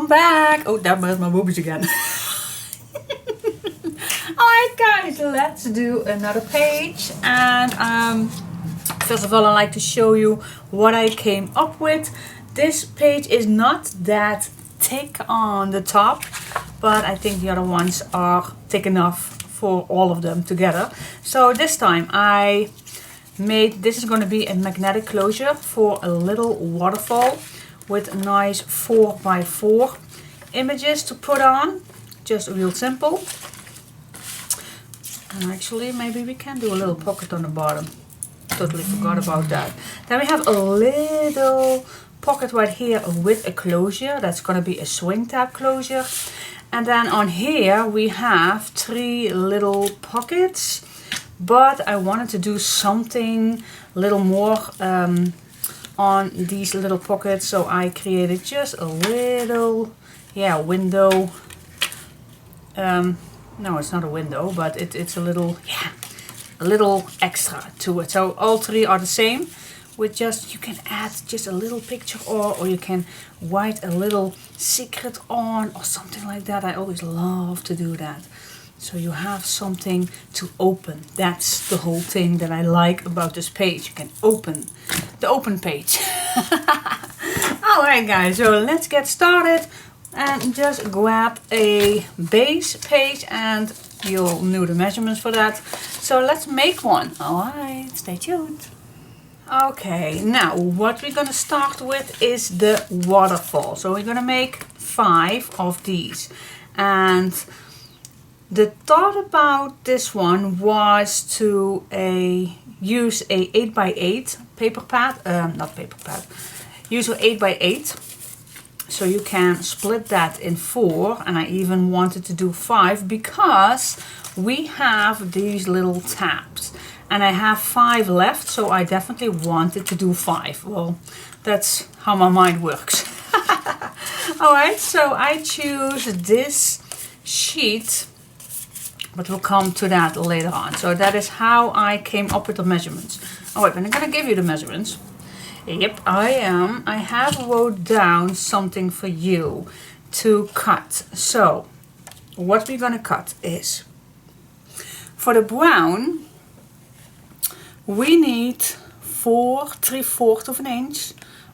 welcome back. Oh, that was my boobies again. Alright guys, let's do another page. And first of all, I'd like to show you what I came up with. This page is not that thick on the top, but I think the other ones are thick enough for all of them together. So this time I made, this is going to be a magnetic closure for a little waterfall with nice 4x4 images to put on. Just real simple. And actually maybe we can do a little pocket on the bottom. Totally forgot about that. Then we have a little pocket right here with a closure. That's going to be a swing tab closure. And then on here we have 3 little pockets. But I wanted to do something a little more on these little pockets. So I created just a little, window. No, it's not a window, but it's a little, a little extra to it. So all 3 are the same. With just, you can add just a little picture or you can write a little secret on or something like that. I always love to do that. So you have something to open. That's the whole thing that I like about this page. You can open the open page. Alright guys, so let's get started. And just grab a base page and you'll know the measurements for that. So let's make one. Alright, stay tuned. Okay, now what we're going to start with is the waterfall. So we're going to make 5 of these. And the thought about this one was to use a 8x8 paper pad, not paper pad, use an 8x8. So you can split that in 4, and I even wanted to do 5 because we have these little tabs. And I have 5 left, so I definitely wanted to do 5. Well, that's how my mind works. Alright, so I choose this sheet, but we'll come to that later on. So that is how I came up with the measurements. Alright, I'm going to give you the measurements. Yep, I am. I have wrote down something for you to cut. So, what we're going to cut is, for the brown, we need 4 3/4 of an inch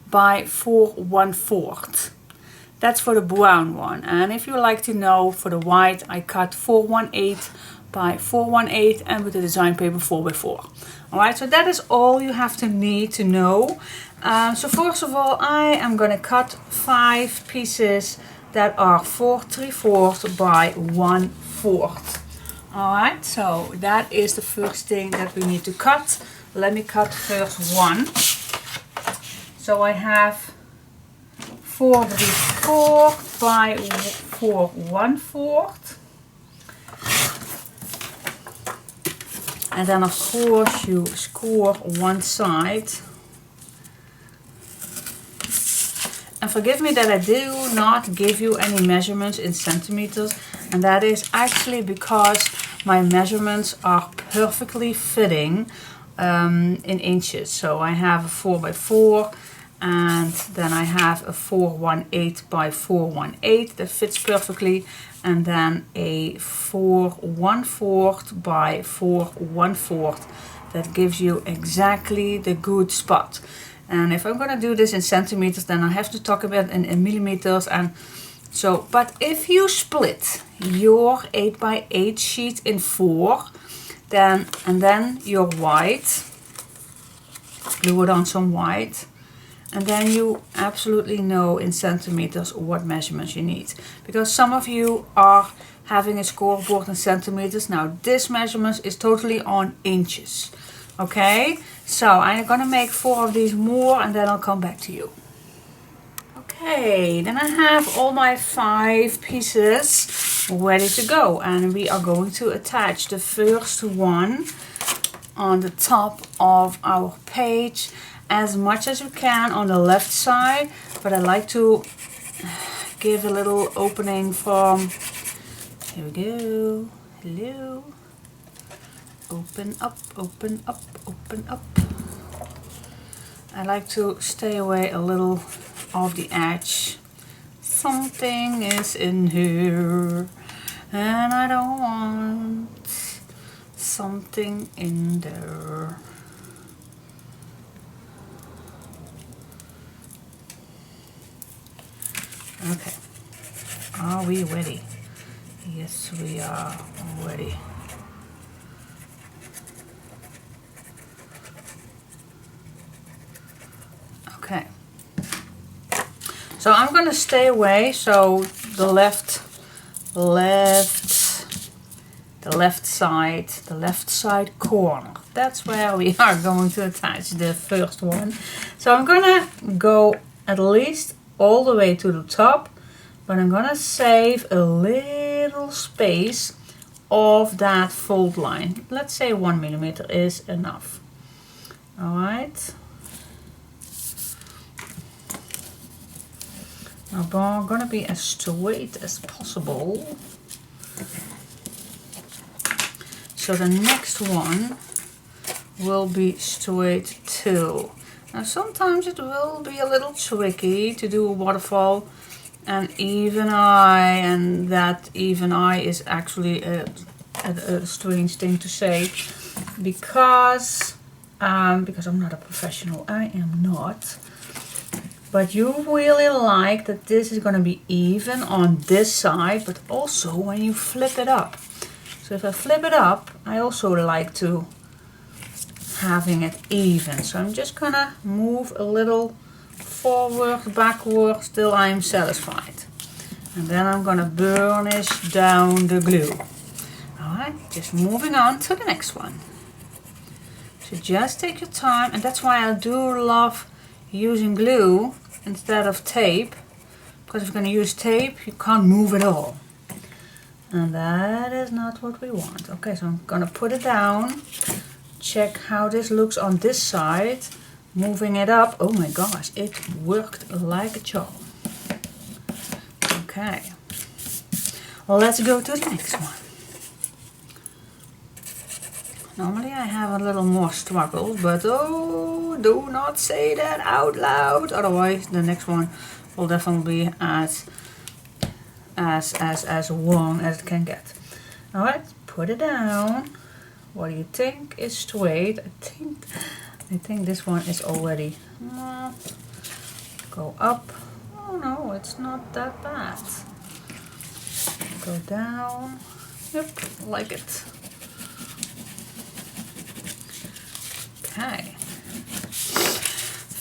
by 4 1/4. That's for the brown one. And if you like to know, for the white, I cut 4 1/8 by 4 1/8 and with the design paper 4x4. Alright, so that is all you have to need to know. So first of all, I am going to cut 5 pieces that are 4 3/4 by 1/4. Alright, so that is the first thing that we need to cut. Let me cut first one. So I have 4 3/4 by 4 1/4. And then of course you score one side. And forgive me that I do not give you any measurements in centimeters. And that is actually because my measurements are perfectly fitting in inches. So I have a 4x4 and then I have a 4 1/8 by 4 1/8 that fits perfectly. And then a 4 1/4 by 4 1/4 that gives you exactly the good spot. And if I'm going to do this in centimeters, then I have to talk about in millimeters. And so, but if you split your 8x8 sheet in 4, then your white, glue it on some white, and then you absolutely know in centimeters what measurements you need. Because some of you are having a scoreboard in centimeters. Now this measurement is totally on inches. Okay, so I'm going to make 4 of these more and then I'll come back to you. Okay, then I have all my 5 pieces ready to go. And we are going to attach the first one on the top of our page as much as you can on the left side. But I like to give a little opening from, here we go, hello. Open up, open up, open up. I like to stay away a little of the edge. something is in here and I don't want something in there. Okay, are we ready? Yes, we are ready. Okay, so I'm gonna stay away, so the left side corner, that's where we are going to attach the first one. So I'm gonna go at least all the way to the top, but I'm gonna save a little space of that fold line. Let's say 1 millimeter is enough. All right. Now I'm gonna be as straight as possible. So the next one will be straight too. Now sometimes it will be a little tricky to do a waterfall and even eye, and that even eye is actually a strange thing to say because I'm not a professional. I am not. But you really like that this is going to be even on this side, but also when you flip it up. So if I flip it up, I also like to having it even. So I'm just gonna move a little forward, backward, till I'm satisfied. And then I'm gonna burnish down the glue. Alright, just moving on to the next one. So just take your time, and that's why I do love using glue instead of tape. Because if you're gonna use tape, you can't move it all. And that is not what we want. Okay, so I'm gonna put it down. Check how this looks on this side. Moving it up. Oh my gosh, it worked like a charm. Okay. Well, let's go to the next one. Normally I have a little more struggle, but oh, do not say that out loud. Otherwise the next one will definitely be as long as it can get. Alright, put it down. What do you think is straight? I think this one is already. Go up. Oh no, it's not that bad. Go down. Yep, like it. Okay.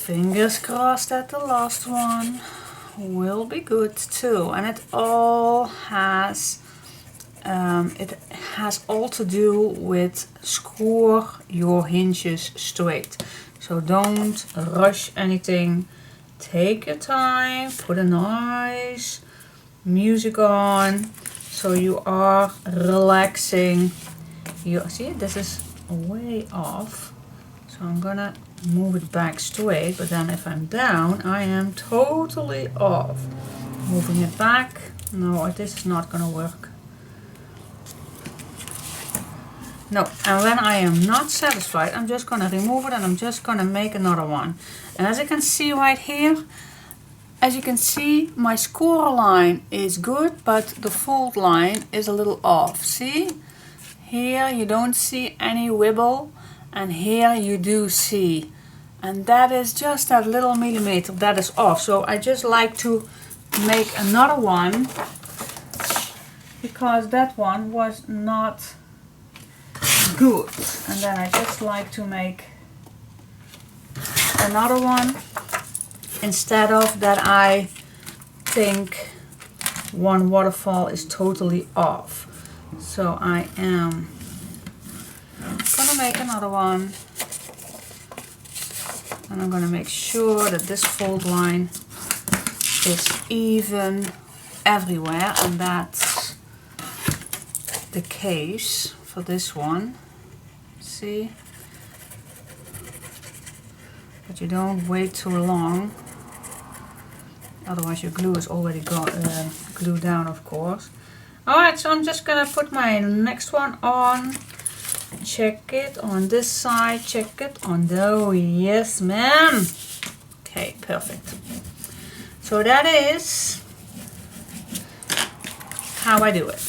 Fingers crossed that the last one will be good too, and it has all to do with score your hinges straight. So don't rush anything. Take your time, put a nice music on so you are relaxing. You see, this is way off, so I'm gonna move it back straight, but then if I'm down, I am totally off. Moving it back. No, this is not gonna work. No, and when I am not satisfied, I'm just gonna remove it and I'm just gonna make another one. And as you can see right here, as you can see, my score line is good, but the fold line is a little off. See? Here you don't see any wibble, and here you do see. And that is just that little millimeter that is off. So I just like to make another one, because that one was not good. And then I just like to make another one, instead of that I think one waterfall is totally off. So I am gonna make another one, and I'm gonna make sure that this fold line is even everywhere, and that's the case for this one. See? But you don't wait too long, otherwise your glue is already glued down, of course. Alright, so I'm just gonna put my next one on. Check it on this side, check it on the, oh yes ma'am. Okay, perfect. So that is how I do it.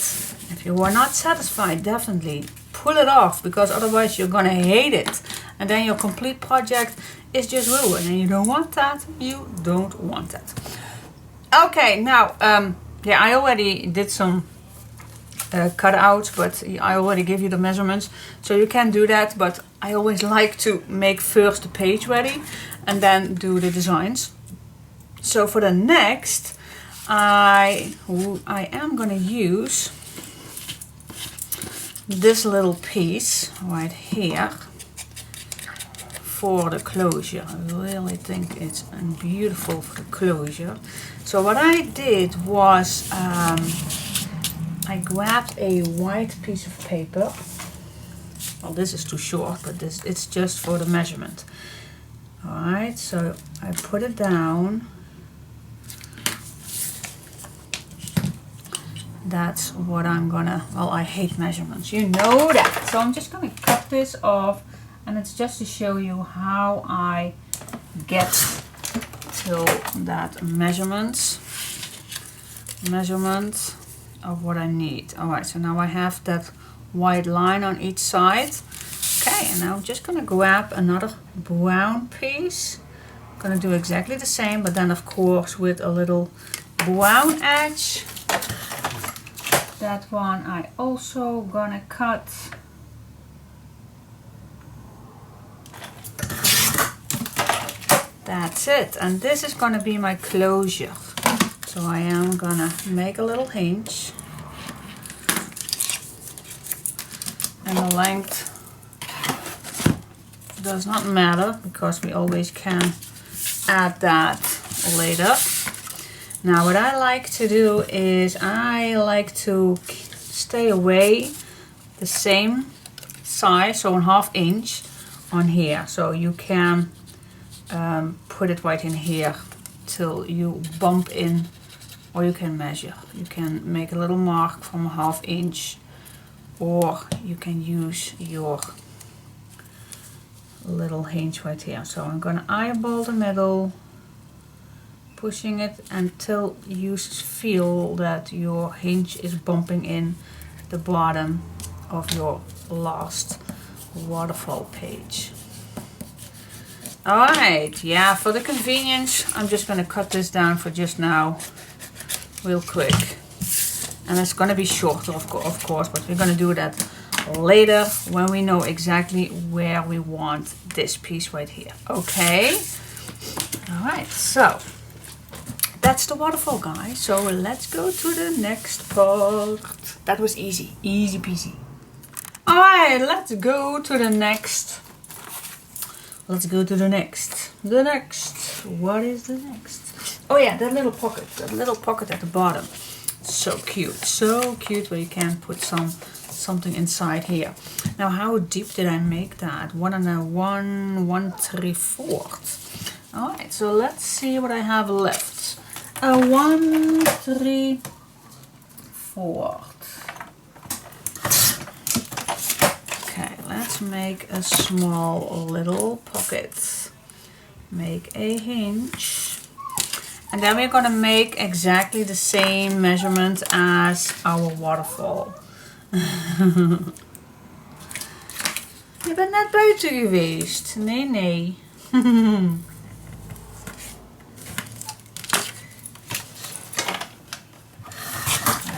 If you are not satisfied, definitely pull it off, because otherwise you're gonna hate it. And then your complete project is just ruined, and you don't want that. You don't want that. Okay, now, yeah, I already did some cutouts, but I already give you the measurements, so you can do that. But I always like to make first the page ready and then do the designs. So for the next, I am gonna use this little piece right here for the closure. I really think it's beautiful for the closure. So what I did was I grabbed a white piece of paper. Well, this is too short, but it's just for the measurement. Alright, so I put it down. That's what I'm gonna, well, I hate measurements, you know that. So I'm just gonna cut this off, and it's just to show you how I get to that measurement of what I need. Alright, so now I have that white line on each side. Okay, and now I'm just gonna grab another brown piece. I'm gonna do exactly the same, but then of course with a little brown edge. That one I also gonna cut. That's it, and this is gonna be my closure. So I am gonna make a little hinge, and the length does not matter because we always can add that later. Now what I like to do is I like to stay away the same size, so 1/2 inch on here. So you can put it right in here till you bump in, or you can measure. You can make a little mark from 1/2 inch, or you can use your little hinge right here. So I'm gonna eyeball the middle, pushing it until you feel that your hinge is bumping in the bottom of your last waterfall page. Alright, yeah, for the convenience, I'm just gonna cut this down for just now, real quick. And it's gonna be shorter, of course, but we're gonna do that later when we know exactly where we want this piece right here. Okay? Alright, so that's the waterfall, guys. So let's go to the next part. That was easy. Easy peasy. Alright, let's go to the next. Let's go to the next. The next. What is the next? Oh yeah, that little pocket. That little pocket at the bottom. So cute. So cute, where you can put something inside here. Now how deep did I make that? 1 3/4. Alright, so let's see what I have left. 1 3/4. Okay, let's make a small little pocket. Make a hinge. And then we're gonna make exactly the same measurement as our waterfall. Je bent net buiten geweest. Nee, nee.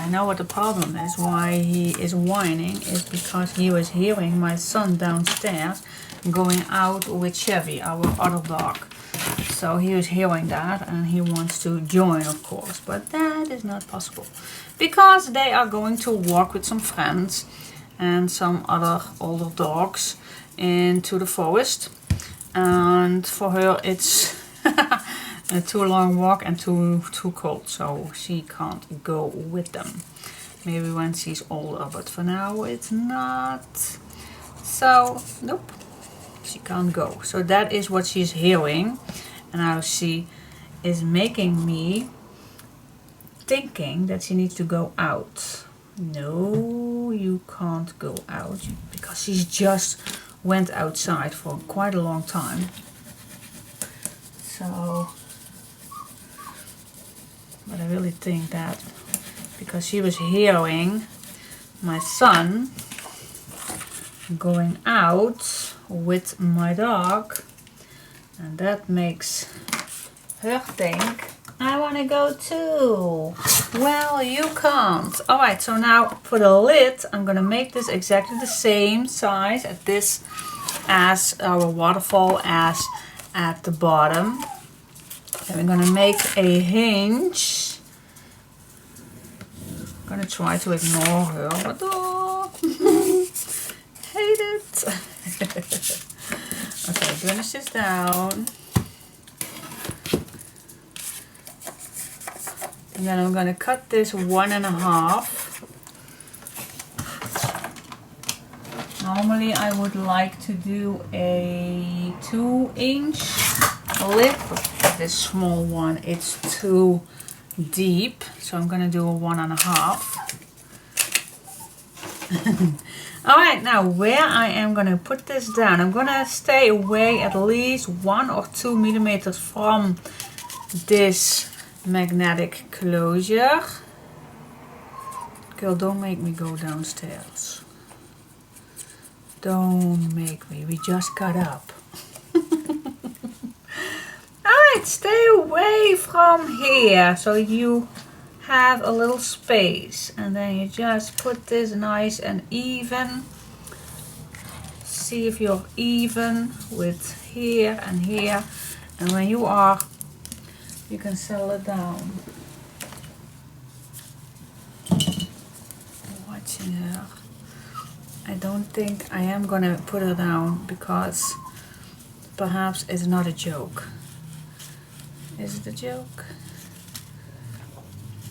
I know what the problem is, why he is whining, is because he was hearing my son downstairs going out with Chevy, our other dog. So he was hearing that and he wants to join, of course, but that is not possible because they are going to walk with some friends and some other older dogs into the forest, and for her it's a too long walk and too cold, so she can't go with them. Maybe when she's older, but for now it's not. So nope, she can't go. So that is what she's hearing, and now she is making me thinking that she needs to go out. No, you can't go out because she's just went outside for quite a long time. So, but I really think that because she was hearing my son going out with my dog, and that makes her think I want to go too. Well, you can't. Alright, so now for the lid, I'm going to make this exactly the same size as this as our waterfall as at the bottom. Then we're going to make a hinge. I'm going to try to ignore her, but oh, hate it. Okay, finish this down. And then I'm going to cut this 1.5. Normally I would like to do a 2-inch lid, but this small one, it's too deep, so I'm going to do a 1.5. Alright, now where I am going to put this down, I'm going to stay away at least 1 or 2 millimeters from this magnetic closure. Girl, don't make me go downstairs. Don't make me, we just got up. Alright, stay away from here so you have a little space, and then you just put this nice and even. See if you're even with here and here, and when you are, you can settle it down. Watching her. I don't think I am gonna put her down because perhaps it's not a joke. Is it a joke?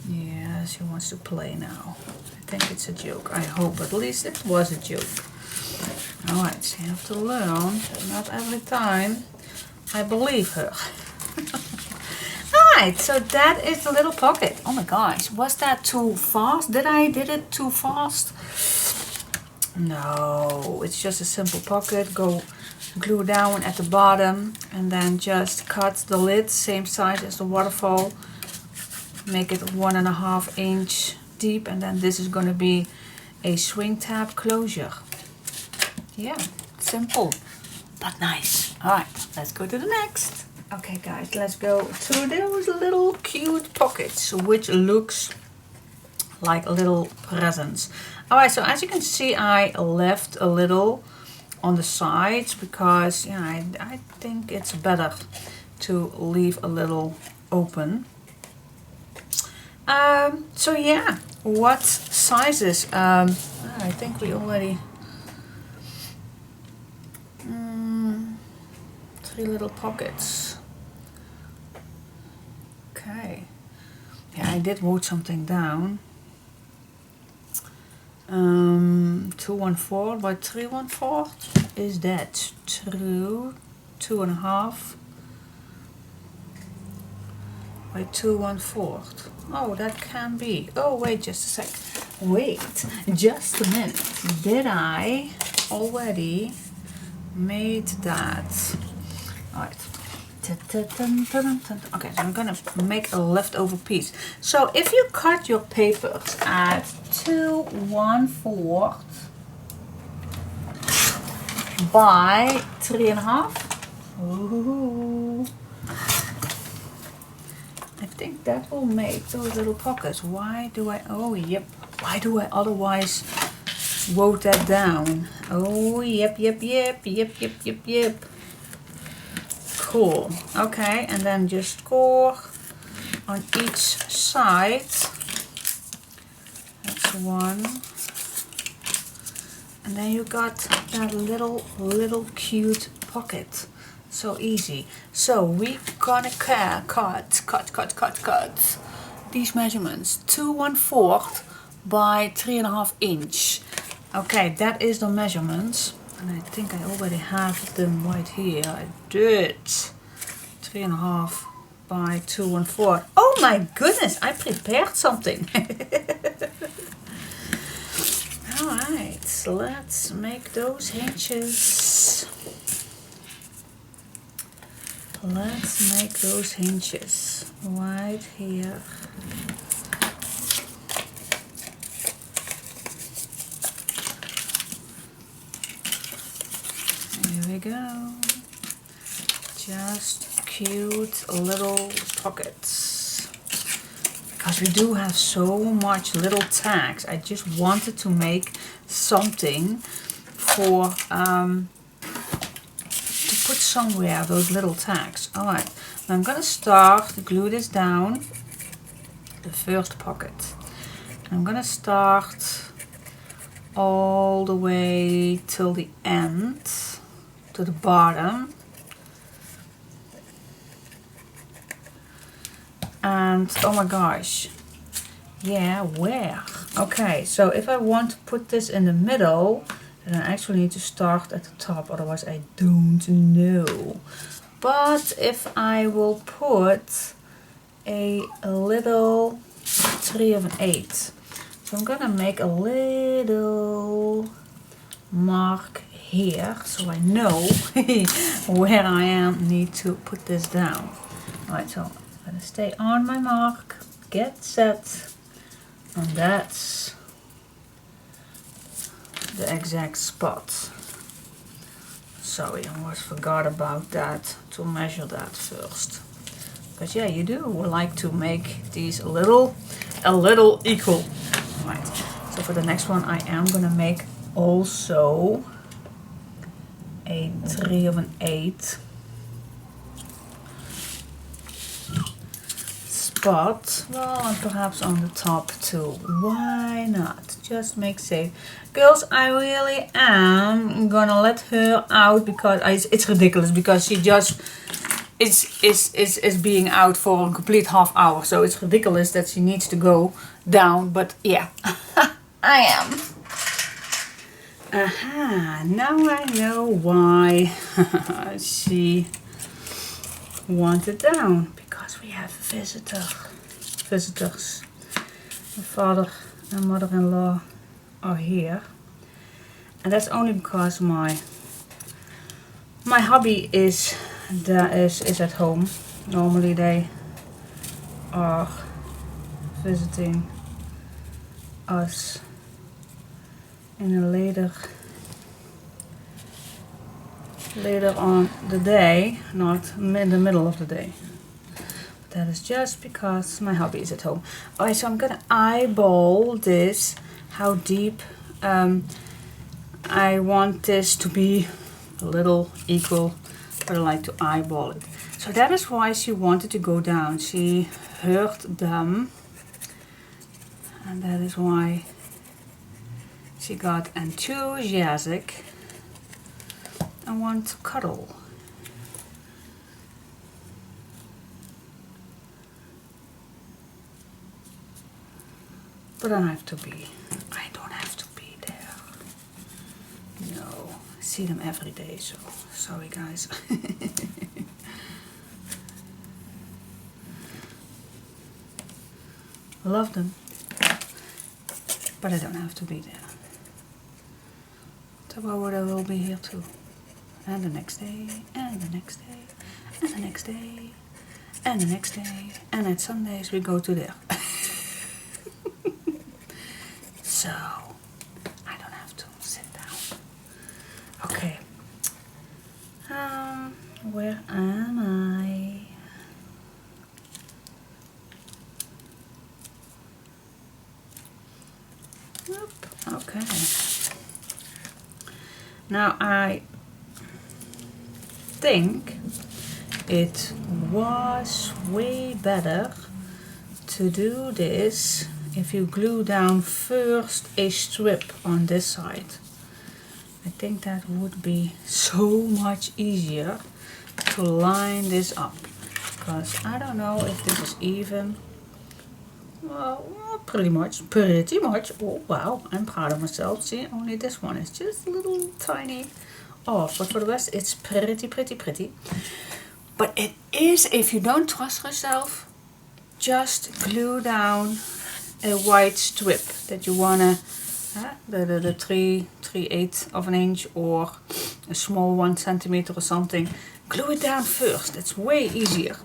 Yeah, she wants to play now. I think it's a joke. I hope at least it was a joke. Alright, so you have to learn that not every time I believe her. Alright, so that is the little pocket. Oh my gosh, was that too fast? Did it too fast? No, it's just a simple pocket. Go glue down at the bottom and then just cut the lid same size as the waterfall. Make it 1.5 inch deep, and then this is going to be a swing tab closure. Yeah, simple but nice. Alright, let's go to the next. Okay guys, let's go to those little cute pockets, which looks like little presents. Alright, so as you can see, I left a little on the sides because yeah, I think it's better to leave a little open. So yeah, what sizes? I think we already 3 little pockets. Okay. Yeah, I did wrote something down. 214 by 314. Is that true? 2.5 by 214. Oh, that can be. Oh, wait just a sec. Wait just a minute. Did I already made that? Alright. Okay, so I'm gonna make a leftover piece. So if you cut your papers at 2/1/4 by 3.5, ooh, I think that will make those little pockets. Why do I? Oh, yep. Why do I otherwise wrote that down? Oh, yep. Cool. Okay, and then just score on each side. That's one. And then you got that little cute pocket. So easy. So we gonna cut these measurements. 2/1/4 by 3.5 inch. Okay, that is the measurements. And I think I already have them right here. I did. 3.5 by 2/1/4. Oh my goodness, I prepared something. Alright, so let's make those hinges. Let's make those hinges right here. we go. Just cute little pockets. Because we do have so much little tags. I just wanted to make something for to put somewhere those little tags. Alright, I'm gonna start to glue this down the first pocket. I'm gonna start all the way till the end, to the bottom. And oh my gosh, yeah, where? Okay, so if I want to put this in the middle, then I actually need to start at the top, otherwise I don't know. But if I will put a little 3 of an 8, so I'm gonna make a little mark here, so I know where I need to put this down. Alright, so I'm gonna stay on my mark, get set, and that's the exact spot. Sorry, I almost forgot about that, to measure that first. But yeah, you do like to make these a little equal. Right. So for the next one, I am gonna make also a 3 of an 8 spot. Well, and perhaps on the top too. Why not? Just make safe. Girls, I really am gonna let her out because it's ridiculous, because she just is being out for a complete half hour. So it's ridiculous that she needs to go down, but yeah, I am. Aha, now I know why she wanted down, because we have visitors. My father and mother-in-law are here, and that's only because my hubby is at home. Normally they are visiting us in a later on the day, not in the middle of the day. But that is just because my hubby is at home. Alright, so I'm gonna eyeball this, how deep I want this to be a little equal, but I like to eyeball it. So that is why she wanted to go down. She heard them, and that is why she got enthusiastic and wanted to cuddle. But I don't have to be there. No, I see them every day, so sorry guys. I love them, but I don't have to be there. Tomorrow I will be here too. And the next day, and the next day, and the next day, and the next day, and at Sundays we go to there. So, I don't have to sit down. Okay. Where am I? Oop, okay. Now I think it was way better to do this if you glue down first a strip on this side. I think that would be so much easier to line this up, because I don't know if this is even. Well, pretty much. Oh wow, I'm proud of myself. See, only this one is just a little tiny off, but for the rest it's pretty. But it is, if you don't trust yourself, just glue down a white strip that you wanna, the 3/8 of an inch or a small 1 centimeter or something. Glue it down first. It's way easier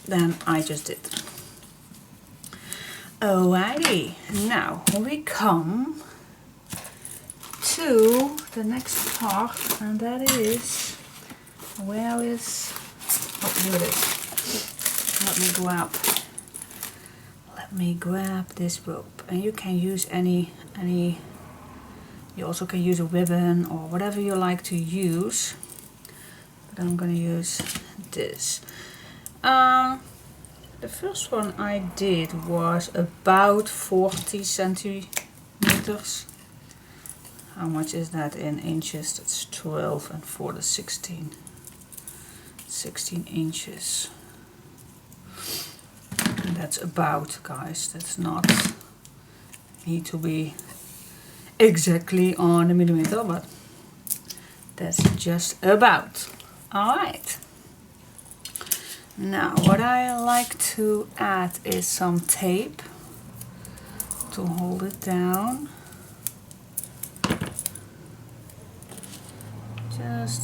than I just did. Alrighty, now we come to the next part, and that is, where is, oh, here it is. Let me grab this rope, and you can use any, you also can use a ribbon or whatever you like to use, but I'm gonna use this. The first one I did was about 40 centimeters. How much is that in inches? That's 12, and for the 16 inches. And that's about, guys. That's not need to be exactly on the millimeter, but that's just about. Alright. Now what I like to add is some tape to hold it down. Just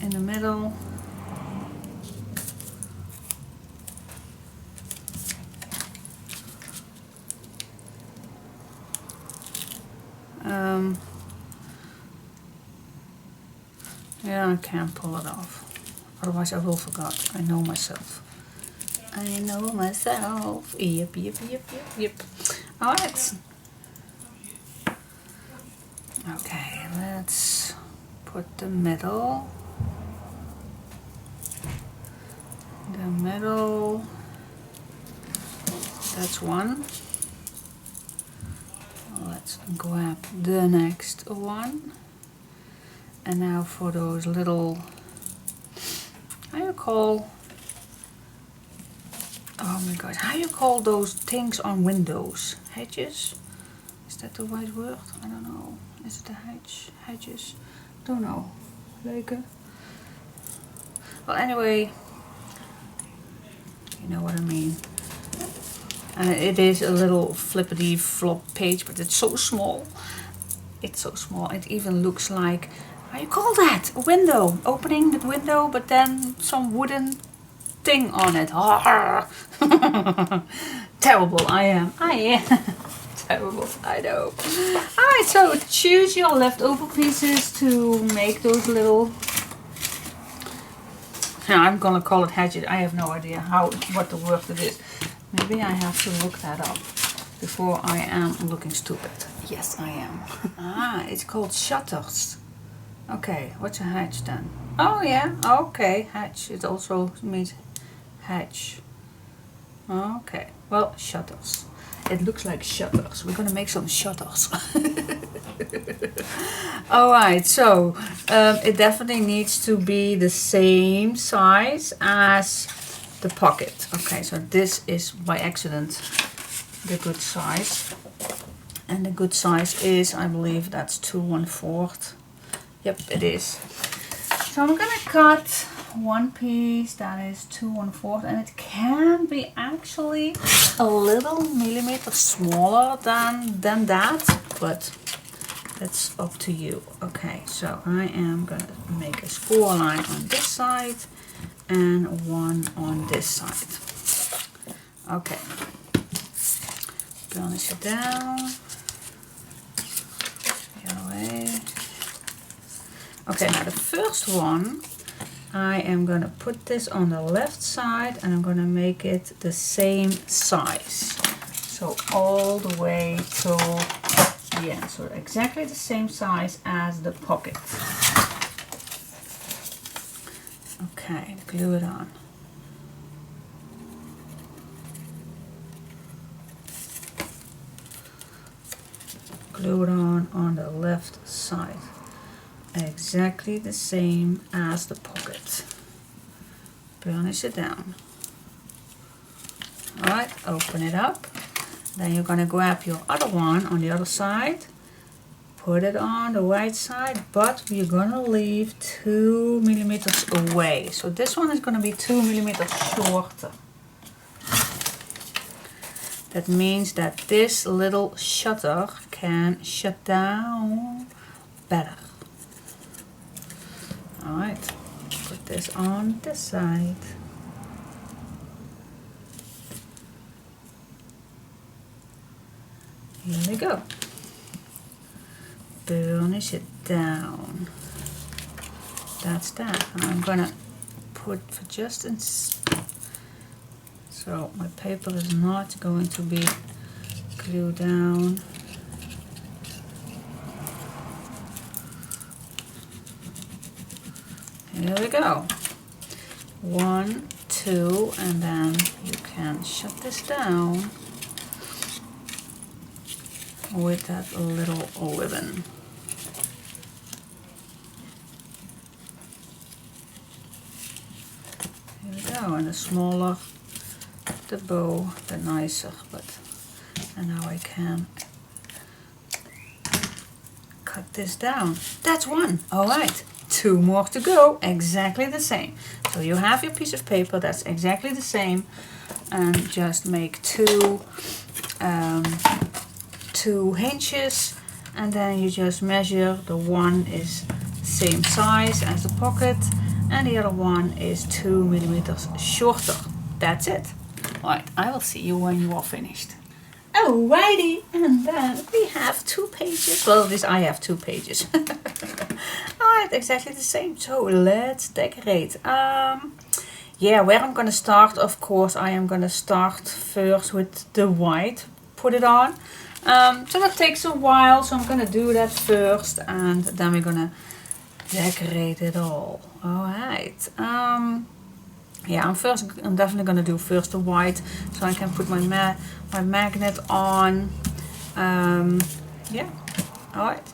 in the middle. Yeah, I can't pull it off. Otherwise I will forget. I know myself. I know myself. Yep. Alright. Okay, let's put the middle. That's one. Let's grab the next one. And now for those little, how you call those things on windows? Hedges? Is that the right word? I don't know. Is it the hedges? Don't know. Leuke. Well, anyway, you know what I mean. And it is a little flippity flop page, but it's so small. It's so small. It even looks like, how you call that? A window. Opening the window, but then some wooden thing on it. Terrible, I am. Terrible, I know. Alright, so choose your leftover pieces to make those little, I'm gonna call it hedges. I have no idea what the word it is. Maybe I have to look that up before I am looking stupid. Yes, I am. It's called shutters. Okay, what's a hedge then? Oh yeah, okay, hedge. It also means hedge. Okay, well, shutters. It looks like shutters. We're gonna make some shutters. Alright, so it definitely needs to be the same size as the pocket. Okay, so this is by accident the good size. And the good size is, I believe that's 2 1/4. Yep, it is. So I'm gonna cut one piece that is 2 1/4, and it can be actually a little millimeter smaller than that, but that's up to you. Okay, so I am gonna make a score line on this side and one on this side. Okay, burnish it down. The other way. Okay, now the first one, I am going to put this on the left side and I'm going to make it the same size. So all the way to the end. So exactly the same size as the pocket. Okay, glue it on. Glue it on the left side. Exactly the same as the pocket. Burnish it down. Alright, open it up. Then you're going to grab your other one on the other side. Put it on the right side, but we're going to leave 2 millimeters away. So this one is going to be 2 millimeters shorter. That means that this little shutter can shut down better. Alright, put this on this side. Here we go. burnish it down. That's that. And I'm gonna put for just so my paper is not going to be glued down. Here we go. 1, 2, and then you can shut this down with that little ribbon. Here we go, and the smaller the bow, the nicer. And now I can cut this down. That's one. All right. 2 more to go, exactly the same. So you have your piece of paper that's exactly the same, and just make two hinges, and then you just measure. The one is same size as the pocket, and the other one is 2 millimeters shorter. That's it. Alright, I will see you when you are finished. Alrighty, and then we have 2 pages. Well, I have 2 pages. Alright, exactly the same. So let's decorate. Yeah, where I'm gonna start, of course, I am gonna start first with the white. Put it on. So that takes a while, so I'm gonna do that first, and then we're gonna decorate it all. Alright. Yeah, I'm definitely gonna do first the white, so I can put my magnet on. Yeah, all right.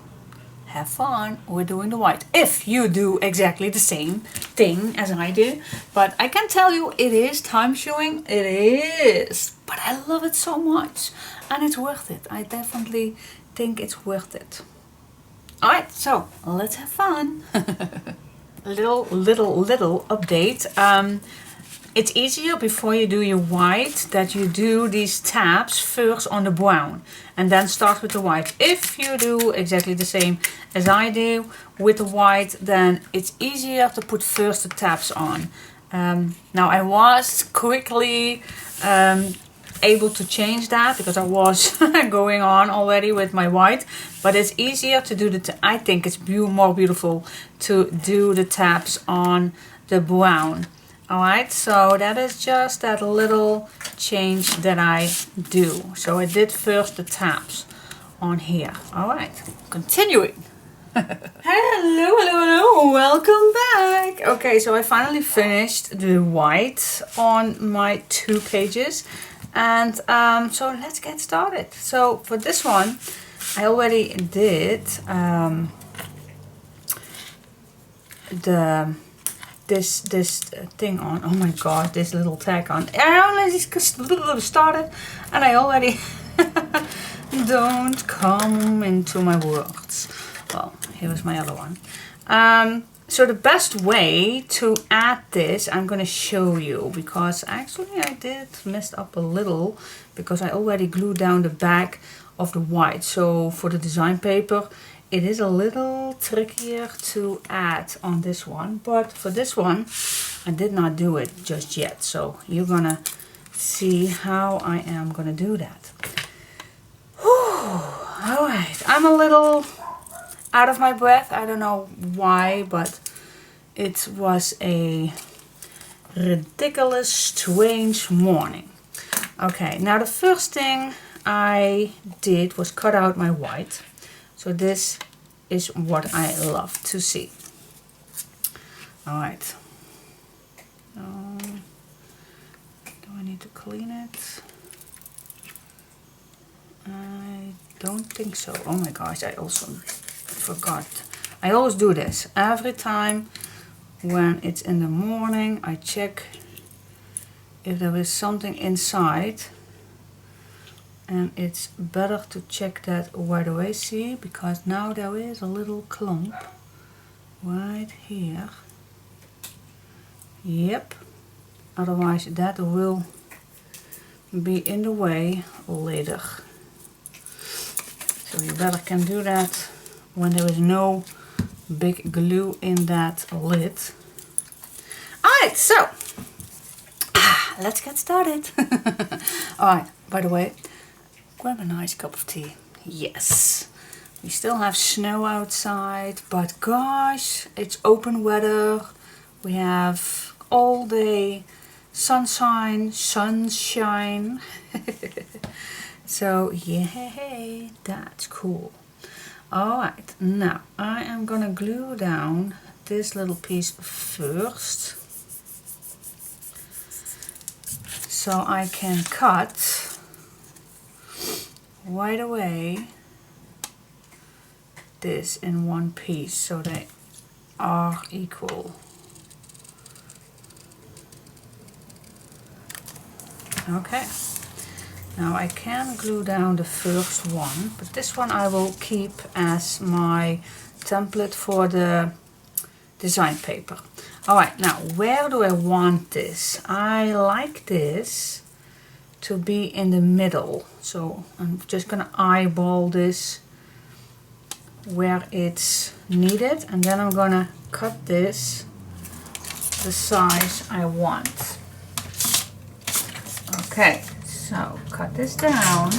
Have fun. We're doing the white. If you do exactly the same thing as I do, but I can tell you it is time chewing. It is, but I love it so much, and it's worth it. I definitely think it's worth it. All right, so let's have fun. little update. It's easier before you do your white that you do these tabs first on the brown and then start with the white. If you do exactly the same as I do with the white, then it's easier to put first the tabs on. Now I was quickly able to change that because I was going on already with my white, but it's easier to do I think it's more beautiful to do the tabs on the brown. Alright, so that is just that little change that I do. So I did first the tabs on here. Alright, continuing. Hello, welcome back. Okay, so I finally finished the white on my 2 pages. And so let's get started. So for this one, I already did this thing on. Oh my god, this little tag on. I already started, and I already don't come into my words. Well, here is my other one. So the best way to add this, I'm going to show you, because actually I did mess up a little because I already glued down the back of the white. So for the design paper, it is a little trickier to add on this one, but for this one I did not do it just yet. So you're gonna see how I am gonna do that. Alright, I'm a little out of my breath. I don't know why, but it was a ridiculous, strange morning. Okay, now the first thing I did was cut out my white. So this is what I love to see. Alright. Do I need to clean it? I don't think so. Oh my gosh, I also forgot. I always do this. Every time when it's in the morning, I check if there is something inside. And it's better to check that right away, see, because now there is a little clump right here. Yep, otherwise that will be in the way later. So you better can do that when there is no big glue in that lid. Alright, so let's get started. Alright, by the way, grab a nice cup of tea. Yes. We still have snow outside, but gosh, it's open weather. We have all day sunshine. So yay, that's cool. Alright, now I am gonna glue down this little piece first, so I can cut right away this in one piece so they are equal. Okay, now I can glue down the first one, but this one I will keep as my template for the design paper. Alright, now where do I want this? I like this to be in the middle, so I'm just gonna eyeball this where it's needed, and then I'm gonna cut this the size I want. Okay, so cut this down,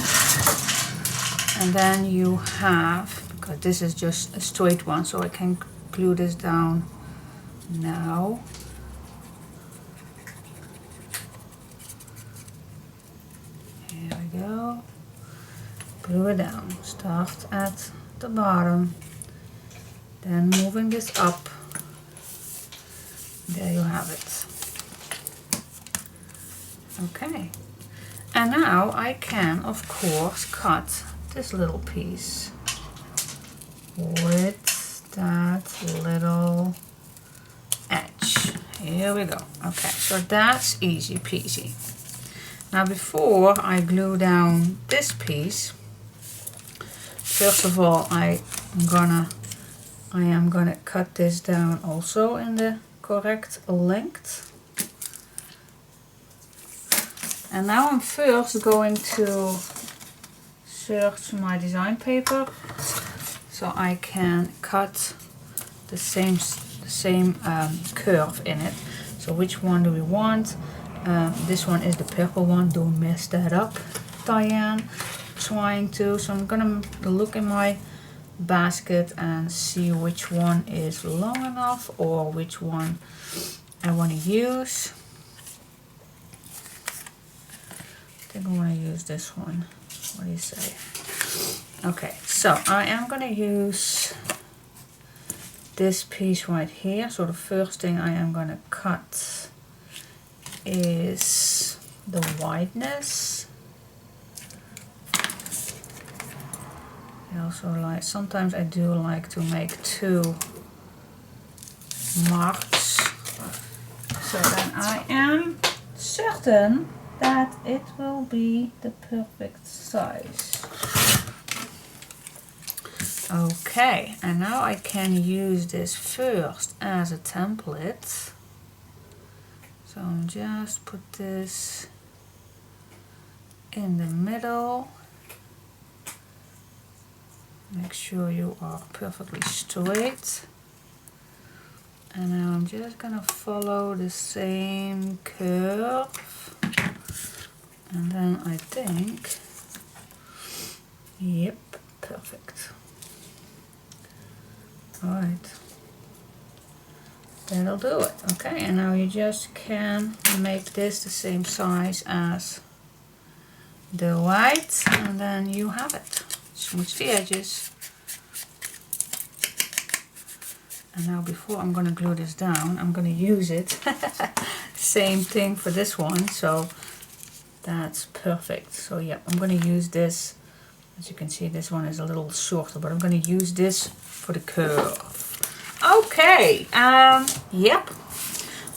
and then you have, because this is just a straight one, so I can glue this down now. Here we go. Glue it down. Start at the bottom, then moving this up. There you have it. Okay, and now I can of course cut this little piece with that little edge. Here we go. Okay, so that's easy peasy. Now before I glue down this piece, first of all I am gonna cut this down also in the correct length. And now I'm first going to search my design paper so I can cut the same curve in it. So which one do we want? This one is the purple one. Don't mess that up, Diane. Trying to. So I'm gonna look in my basket and see which one is long enough or which one I want to use. I think I want to use this one. What do you say? Okay, so I am going to use this piece right here. So the first thing I am going to cut is the whiteness. I also like, sometimes I do like to make two marks. So then I am certain that it will be the perfect size. Okay, and now I can use this first as a template. So I'll just put this in the middle. Make sure you are perfectly straight. And now I'm just gonna follow the same curve. And then I think, yep, perfect. Alright, that'll do it. Okay, and now you just can make this the same size as the white, and then you have it. Smooth the edges. And now before I'm going to glue this down, I'm going to use it. Same thing for this one, so that's perfect. So yeah, I'm going to use this. As you can see, this one is a little shorter, but I'm going to use this for the curve. Okay, yep.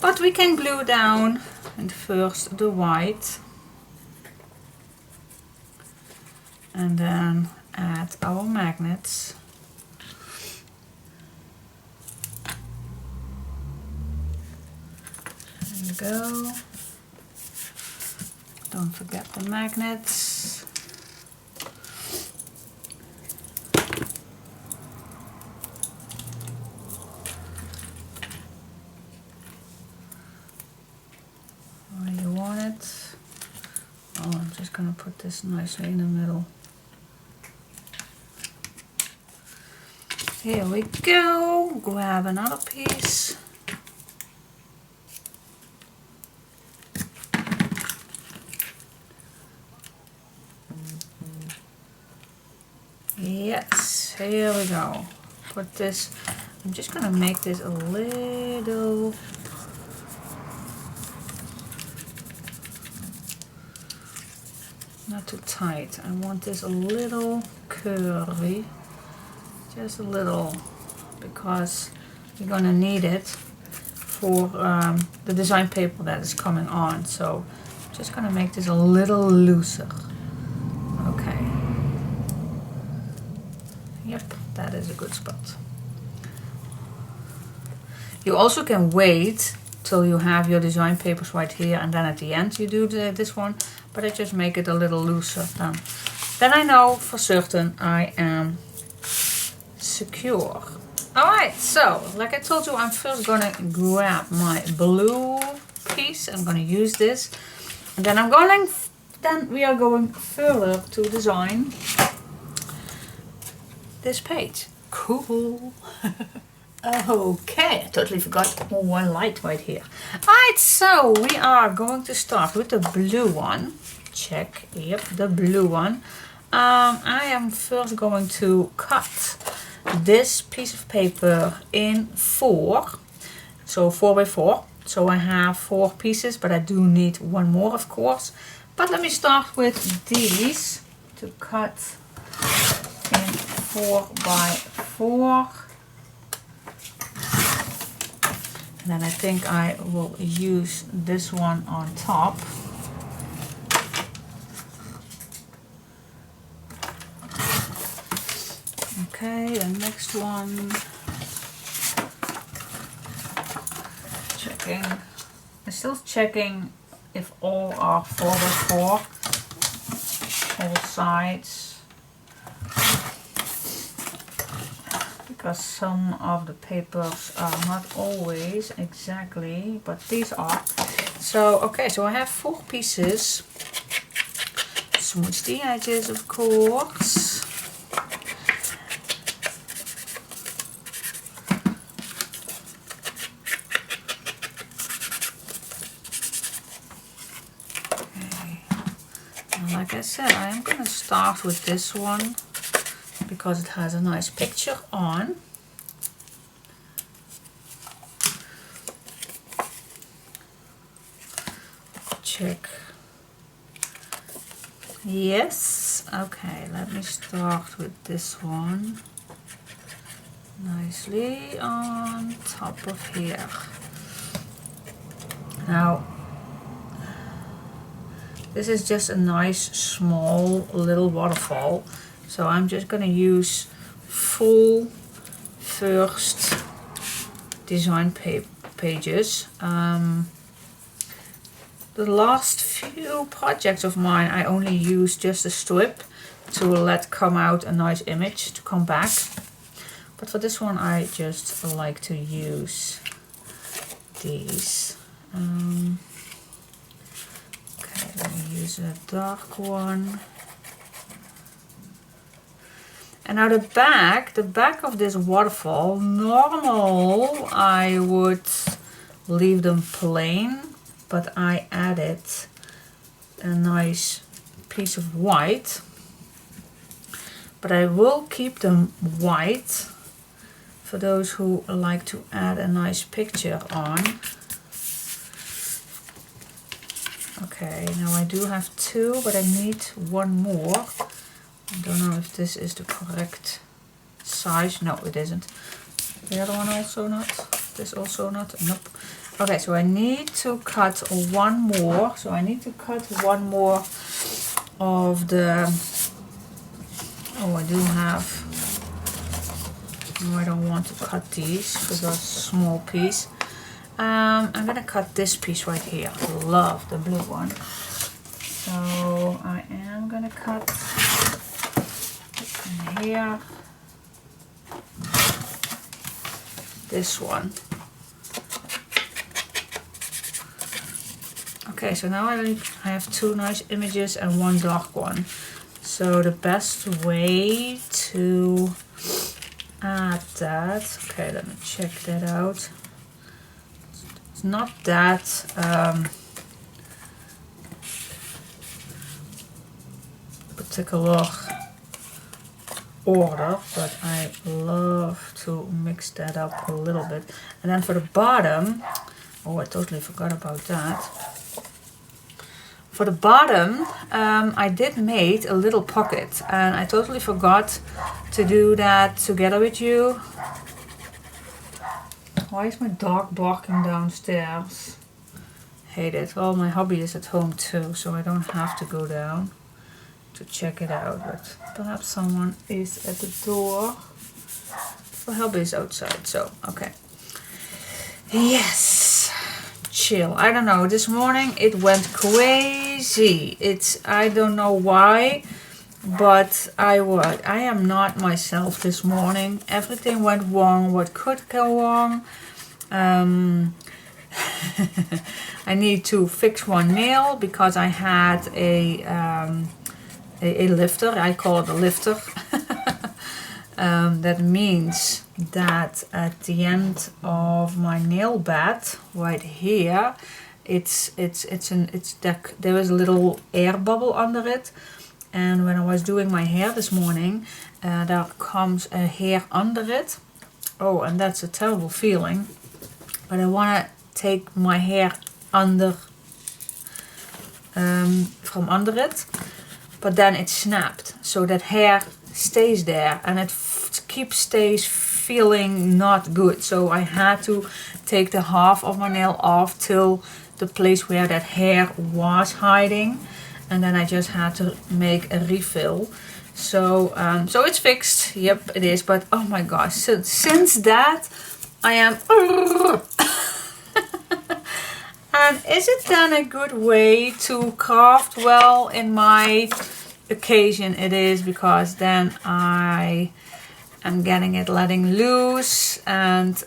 But we can glue down, and first the white. And then add our magnets. There you go. Don't forget the magnets. Where you want it. Oh, I'm just going to put this nicely in the middle. Here we go. Grab another piece. Yes, here we go. Put this, I'm just gonna make this a little, not too tight. I want this a little curvy, just a little, because you're gonna need it for the design paper that is coming on. So just gonna make this a little looser. Okay. Yep, that is a good spot. You also can wait till you have your design papers right here, and then at the end you do this one, but I just make it a little looser then. Then I know for certain I am secure. Alright, so like I told you, I'm first gonna grab my blue piece. I'm gonna use this, and then we are going further to design this page. Cool. Okay, I totally forgot one light right here. Alright, so we are going to start with the blue one. Check, yep, the blue one. I am first going to cut this piece of paper in 4. So 4 by 4. So I have 4 pieces, but I do need one more, of course. But let me start with these to cut in 4 by 4. And then I think I will use this one on top. Okay, the next one. Checking. I'm still checking if all are 4 by 4. All sides. Because some of the papers are not always exactly, but these are. So, okay, so I have 4 pieces. Smooth the edges, of course. Okay. And like I said, I am going to start with this one, because it has a nice picture on. Check. Yes. Okay, let me start with this one. Nicely on top of here. Now, this is just a nice small little waterfall. So I'm just going to use full first design pages. The last few projects of mine, I only used just a strip to let come out a nice image to come back. But for this one, I just like to use these. Okay, let me use a dark one. And now the back of this waterfall, normal I would leave them plain, but I added a nice piece of white. But I will keep them white for those who like to add a nice picture on. Okay, now I do have 2, but I need one more. I don't know if this is the correct size. No, it isn't. The other one also not. This also not. Nope. Okay, so I need to cut one more. So I need to cut one more of the... Oh, I do have... No, I don't want to cut these for the small piece. I'm gonna cut this piece right here. I love the blue one. So I am gonna cut in here this one. Okay, so now I have 2 nice images and 1 dark one. So the best way to add that. Okay, let me check that out. It's not that particular order, but I love to mix that up a little bit. And then for the bottom, oh, I totally forgot about that. For the bottom, I did make a little pocket, and I totally forgot to do that together with you. Why is my dog barking downstairs? Hate it. Well, my hubby is at home too, so I don't have to go down to check it out, but perhaps someone is at the door. My hubby is outside, so okay. Yes, chill. I don't know, this morning it went crazy. I don't know why, but I am not myself this morning. Everything went wrong, what could go wrong. I need to fix one nail because I had a lifter. I call it a lifter. That means that at the end of my nail bed right here, there is a little air bubble under it, and when I was doing my hair this morning, there comes a hair under it. Oh, and that's a terrible feeling, but I want to take my hair under from under it, but then it snapped, so that hair stays there and it stays feeling not good. So I had to take the half of my nail off till the place where that hair was hiding, and then I just had to make a refill. So so it's fixed. Yep, it is. But oh my gosh, since that I am and is it then a good way to craft well in my occasion? It is, because then I am getting it letting loose, and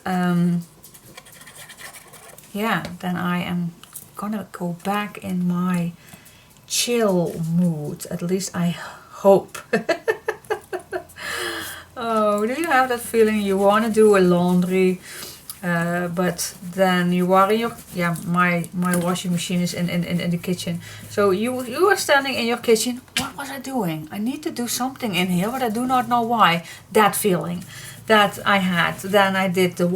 yeah, then I am gonna go back in my chill mood, at least I hope. Oh, do you have that feeling you want to do a laundry, but then you are in your, yeah, my washing machine is in the kitchen, so you are standing in your kitchen. What was I doing? I need to do something in here, but I do not know why. That feeling that I had. Then I did the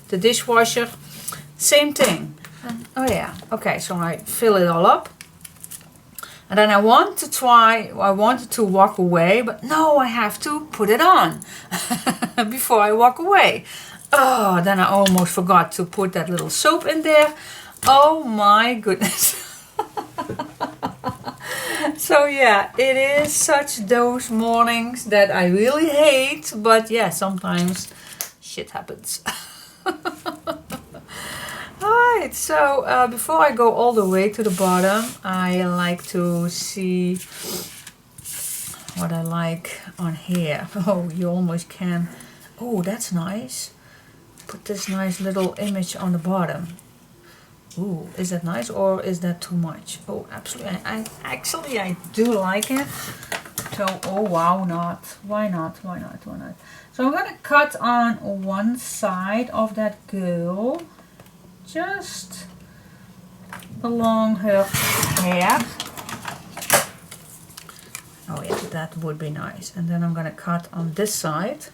the dishwasher, same thing. Oh yeah, okay, so I fill it all up. And then I wanted to walk away, but no, I have to put it on before I walk away. Oh, then I almost forgot to put that little soap in there. Oh my goodness. So yeah, it is such those mornings that I really hate, but yeah, sometimes shit happens. Alright, so before I go all the way to the bottom, I like to see what I like on here. Oh, you almost can. Oh, that's nice. Put this nice little image on the bottom. Ooh, is that nice or is that too much? Oh, absolutely. I do like it. So, oh wow, not. Why not? Why not? Why not? So I'm gonna cut on one side of that girl, just along her hair. Oh yeah, that would be nice. And then I'm gonna cut on this side.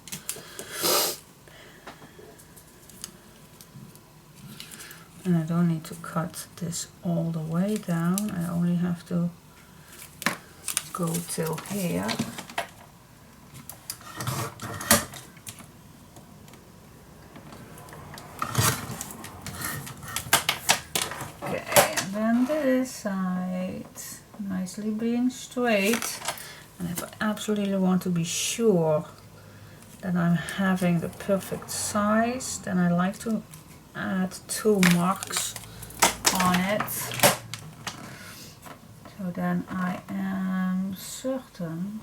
And I don't need to cut this all the way down. I only have to go till here. Okay, and then this side nicely being straight. And if I absolutely want to be sure that I'm having the perfect size, then I like to add 2 marks on it. So then I am certain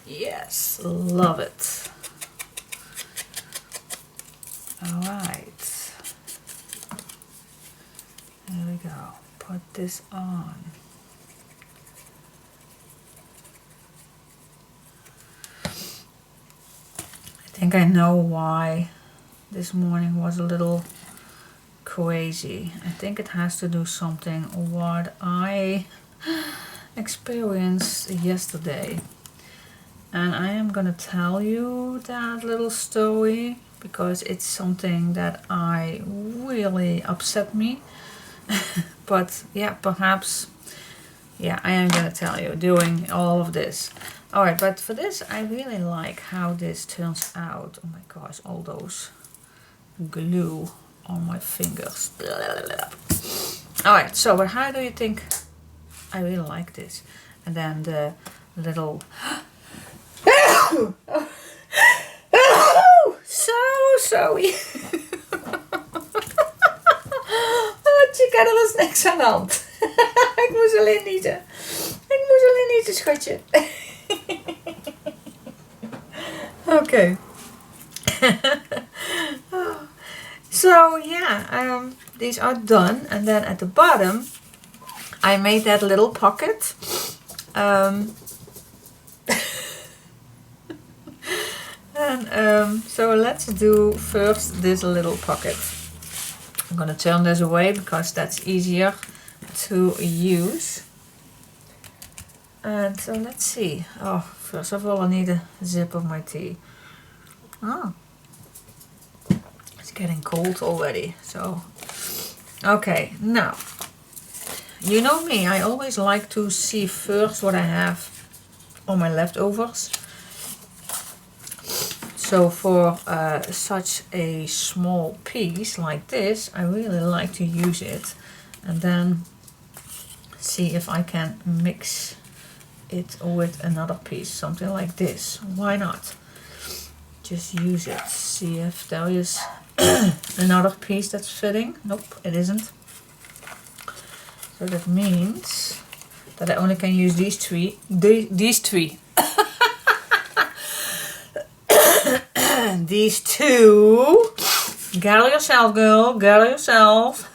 yes, love it. Alright, there we go. Put this on. think I know why this morning was a little crazy. I think it has to do something what I experienced yesterday. And I am gonna tell you that little story because it's something that I really upset me. But yeah, perhaps, yeah, I am gonna tell you doing all of this. Alright, but for this I really like how this turns out. Oh my gosh, all those glue on my fingers. Alright, so but how do you think I really like this? And then the little so sorry. Je kan er eens niks aan de hand. Ik moest alleen niezen. Schatje. Okay. So yeah, these are done, and then at the bottom I made that little pocket. So let's do first this little pocket. I'm gonna turn this away because that's easier to use. And so let's see. Oh, first of all I need a zip of my tea. Oh, it's getting cold already. So, okay, now, you know me, I always like to see first what I have on my leftovers. So for such a small piece like this, I really like to use it and then see if I can mix it with another piece, something like this. Why not? Just use it. See if there is another piece that's fitting. Nope, it isn't. So that means that I only can use these three. These two. Gather yourself, girl. Gather yourself.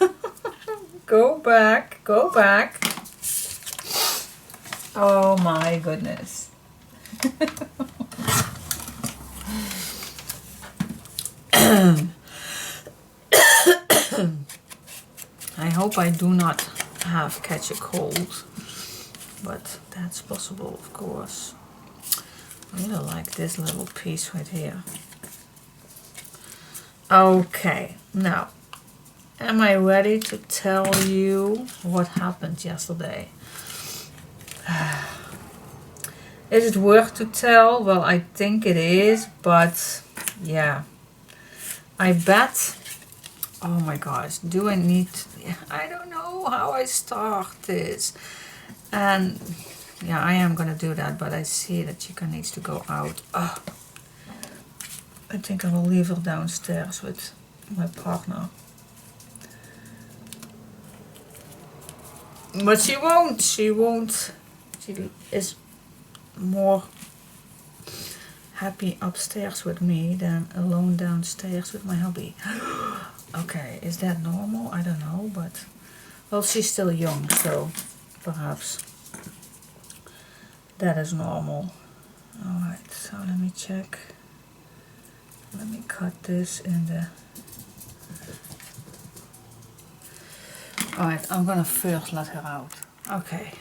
Go back. Go back. Oh my goodness. I hope I do not catch a cold, but that's possible, of course. I really like this little piece right here. Okay, now, am I ready to tell you what happened yesterday? Is it worth to tell? Well, I think it is, but yeah, I bet. Oh my gosh, do I need, I don't know how I start this. And yeah, I am gonna do that, but I see that Chica needs to go out. Oh, I think I will leave her downstairs with my partner. But she won't. She is more happy upstairs with me than alone downstairs with my hubby. Okay, is that normal? I don't know, but well, she's still young, so perhaps that is normal. Alright, so let me check. Let me cut this in the... Alright, I'm gonna first let her out. Okay,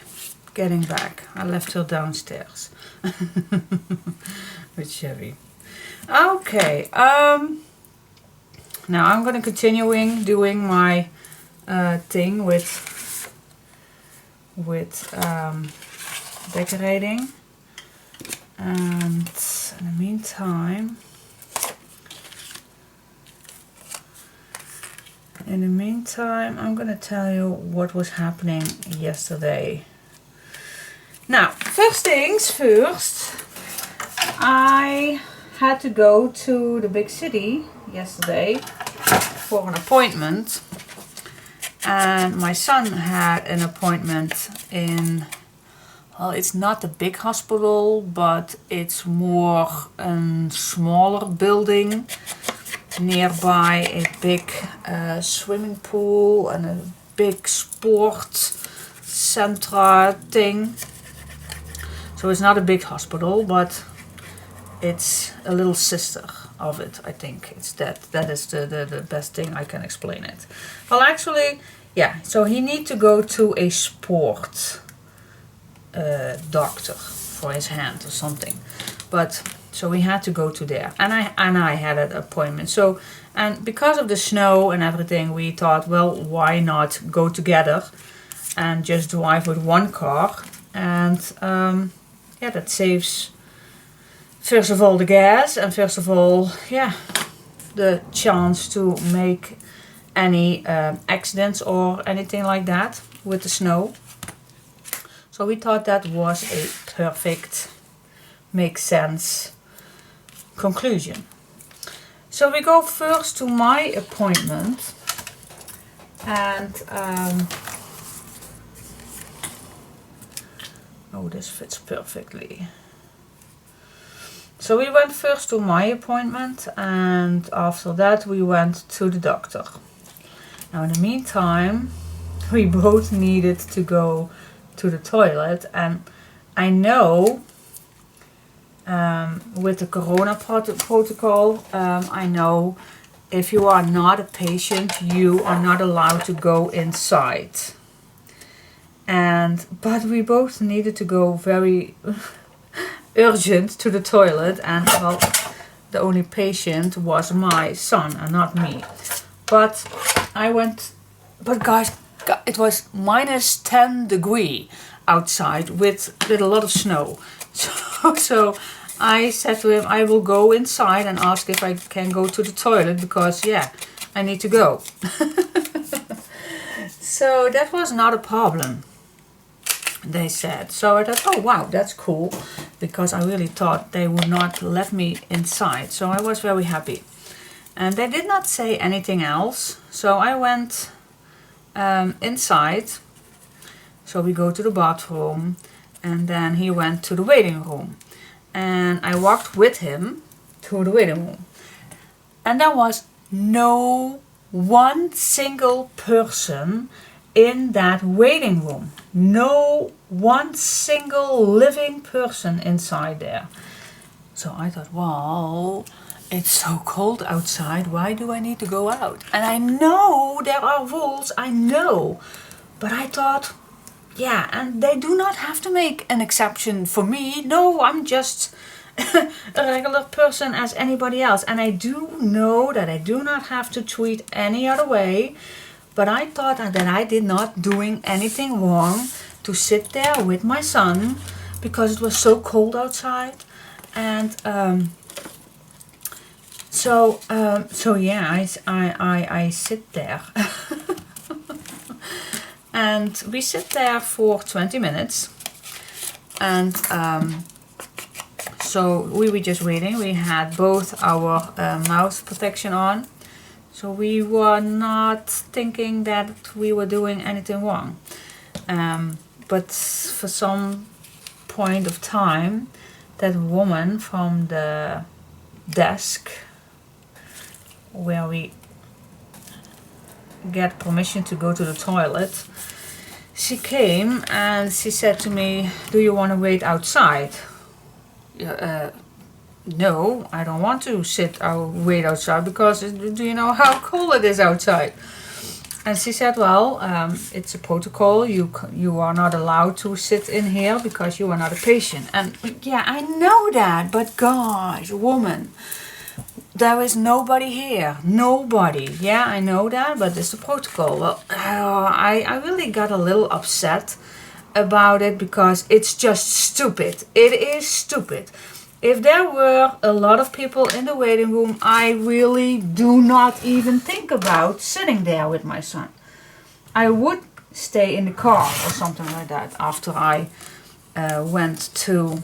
getting back. I left her downstairs with Chevy. Okay, now I'm gonna continuing doing my thing with decorating, and in the meantime I'm gonna tell you what was happening yesterday. Now, first things first, I had to go to the big city yesterday for an appointment, and my son had an appointment in, well, it's not a big hospital, but it's more a smaller building nearby a big swimming pool and a big sport centra thing. So it's not a big hospital, but it's a little sister of it. I think it's that is the best thing I can explain it. Well, actually, yeah, so he need to go to a sport doctor for his hand or something, but so we had to go to there, and I had an appointment. So, and because of the snow and everything, we thought, well, why not go together and just drive with one car, and yeah, that saves, first of all, the gas, and first of all, yeah, the chance to make any accidents or anything like that with the snow. So we thought that was a perfect, makes sense conclusion. So we go first to my appointment, and oh, this fits perfectly. So we went first to my appointment, and after that we went to the doctor. Now in the meantime, we both needed to go to the toilet, and I know with the corona protocol, I know if you are not a patient, you are not allowed to go inside. But we both needed to go very urgent to the toilet, and well, the only patient was my son and not me. But I went, but guys, it was minus 10 degrees outside with a lot of snow. So I said to him, I will go inside and ask if I can go to the toilet, because yeah, I need to go. So that was not a problem, they said. So I thought, oh wow, that's cool, because I really thought they would not let me inside. So I was very happy. And they did not say anything else. So I went inside. So we go to the bathroom, and then he went to the waiting room. And I walked with him to the waiting room. And there was no one single person in that waiting room. No one single living person inside there. So I thought, well, it's so cold outside, why do I need to go out? And I know there are rules, I know. But I thought, yeah, and they do not have to make an exception for me. No, I'm just a regular person as anybody else. And I do know that I do not have to treat any other way. But I thought that I did not doing anything wrong to sit there with my son, because it was so cold outside. And so yeah, I sit there. And we sit there for 20 minutes. And so we were just waiting. We had both our mouth protection on. So we were not thinking that we were doing anything wrong. But for some point of time, that woman from the desk where we get permission to go to the toilet, she came and she said to me, do you want to wait outside? No, I don't want to wait outside, because do you know how cold it is outside? And she said, well, it's a protocol. You are not allowed to sit in here because you are not a patient. And yeah, I know that, but gosh, woman, there is nobody here. Nobody. Yeah, I know that, but it's a protocol. Well, I really got a little upset about it, because it's just stupid. It is stupid. If there were a lot of people in the waiting room, I really do not even think about sitting there with my son. I would stay in the car or something like that after I went to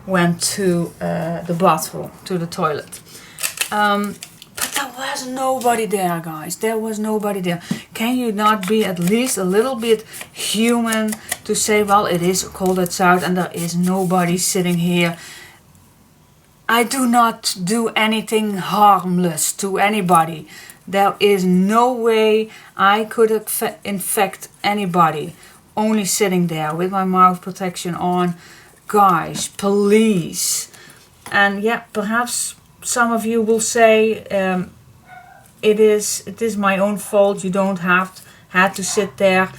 the bathroom, to the toilet. But there was nobody there, guys. There was nobody there. Can you not be at least a little bit human to say, well, it is cold outside and there is nobody sitting here. I do not do anything harmless to anybody. There is no way I could infect anybody only sitting there with my mouth protection on. Guys, please. And yeah, perhaps some of you will say it is my own fault. You don't had to sit there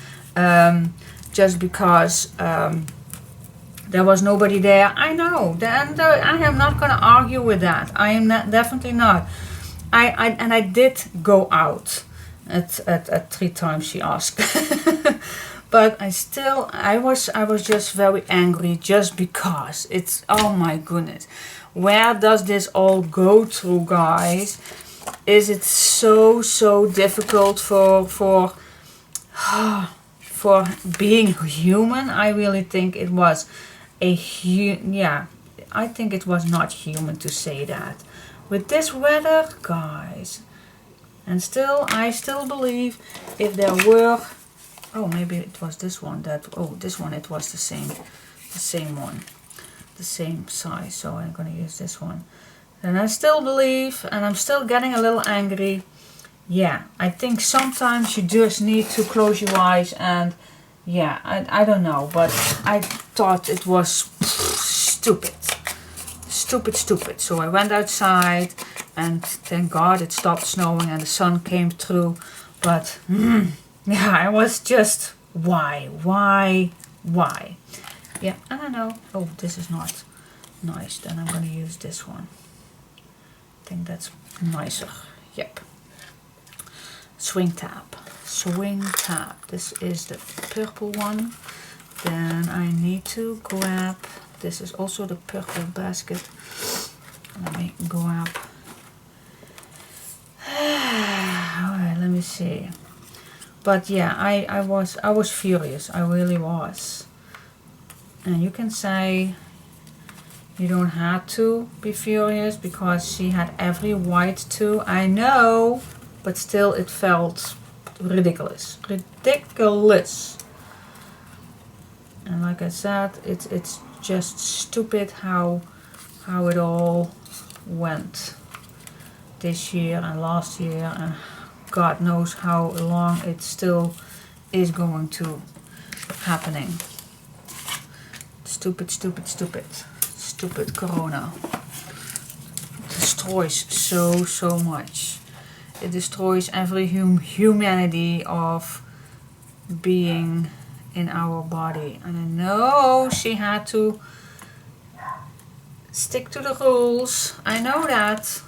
just because there was nobody there. I know, and I am not going to argue with that. I am not, definitely not. I did go out at 3 times she asked. But I was just very angry just because it's, oh my goodness, where does this all go to, guys? Is it so difficult for being human? I really think it was I think it was not human to say that with this weather, guys. And I still believe if there were, oh, maybe it was this one this one, it was the same one, the same size, so I'm gonna use this one. And I still believe, and I'm still getting a little angry. Yeah, I think sometimes you just need to close your eyes and yeah, I don't know, but I thought it was stupid. So I went outside and thank God it stopped snowing and the sun came through. But yeah, I was just, why? Yeah, and I know, oh, this is not nice, then I'm going to use this one. I think that's nicer. Yep. Swing tab. This is the purple one. Then I need to grab, this is also the purple basket. Let me grab. Alright, let me see. But yeah, I was furious. I really was. And you can say you don't have to be furious because she had every right to. I know, but still it felt ridiculous. And like I said, it's just stupid how it all went this year and last year, and God knows how long it still is going to happening. Stupid corona. It destroys so much. It destroys every humanity of being in our body. And I know she had to stick to the rules. I know that.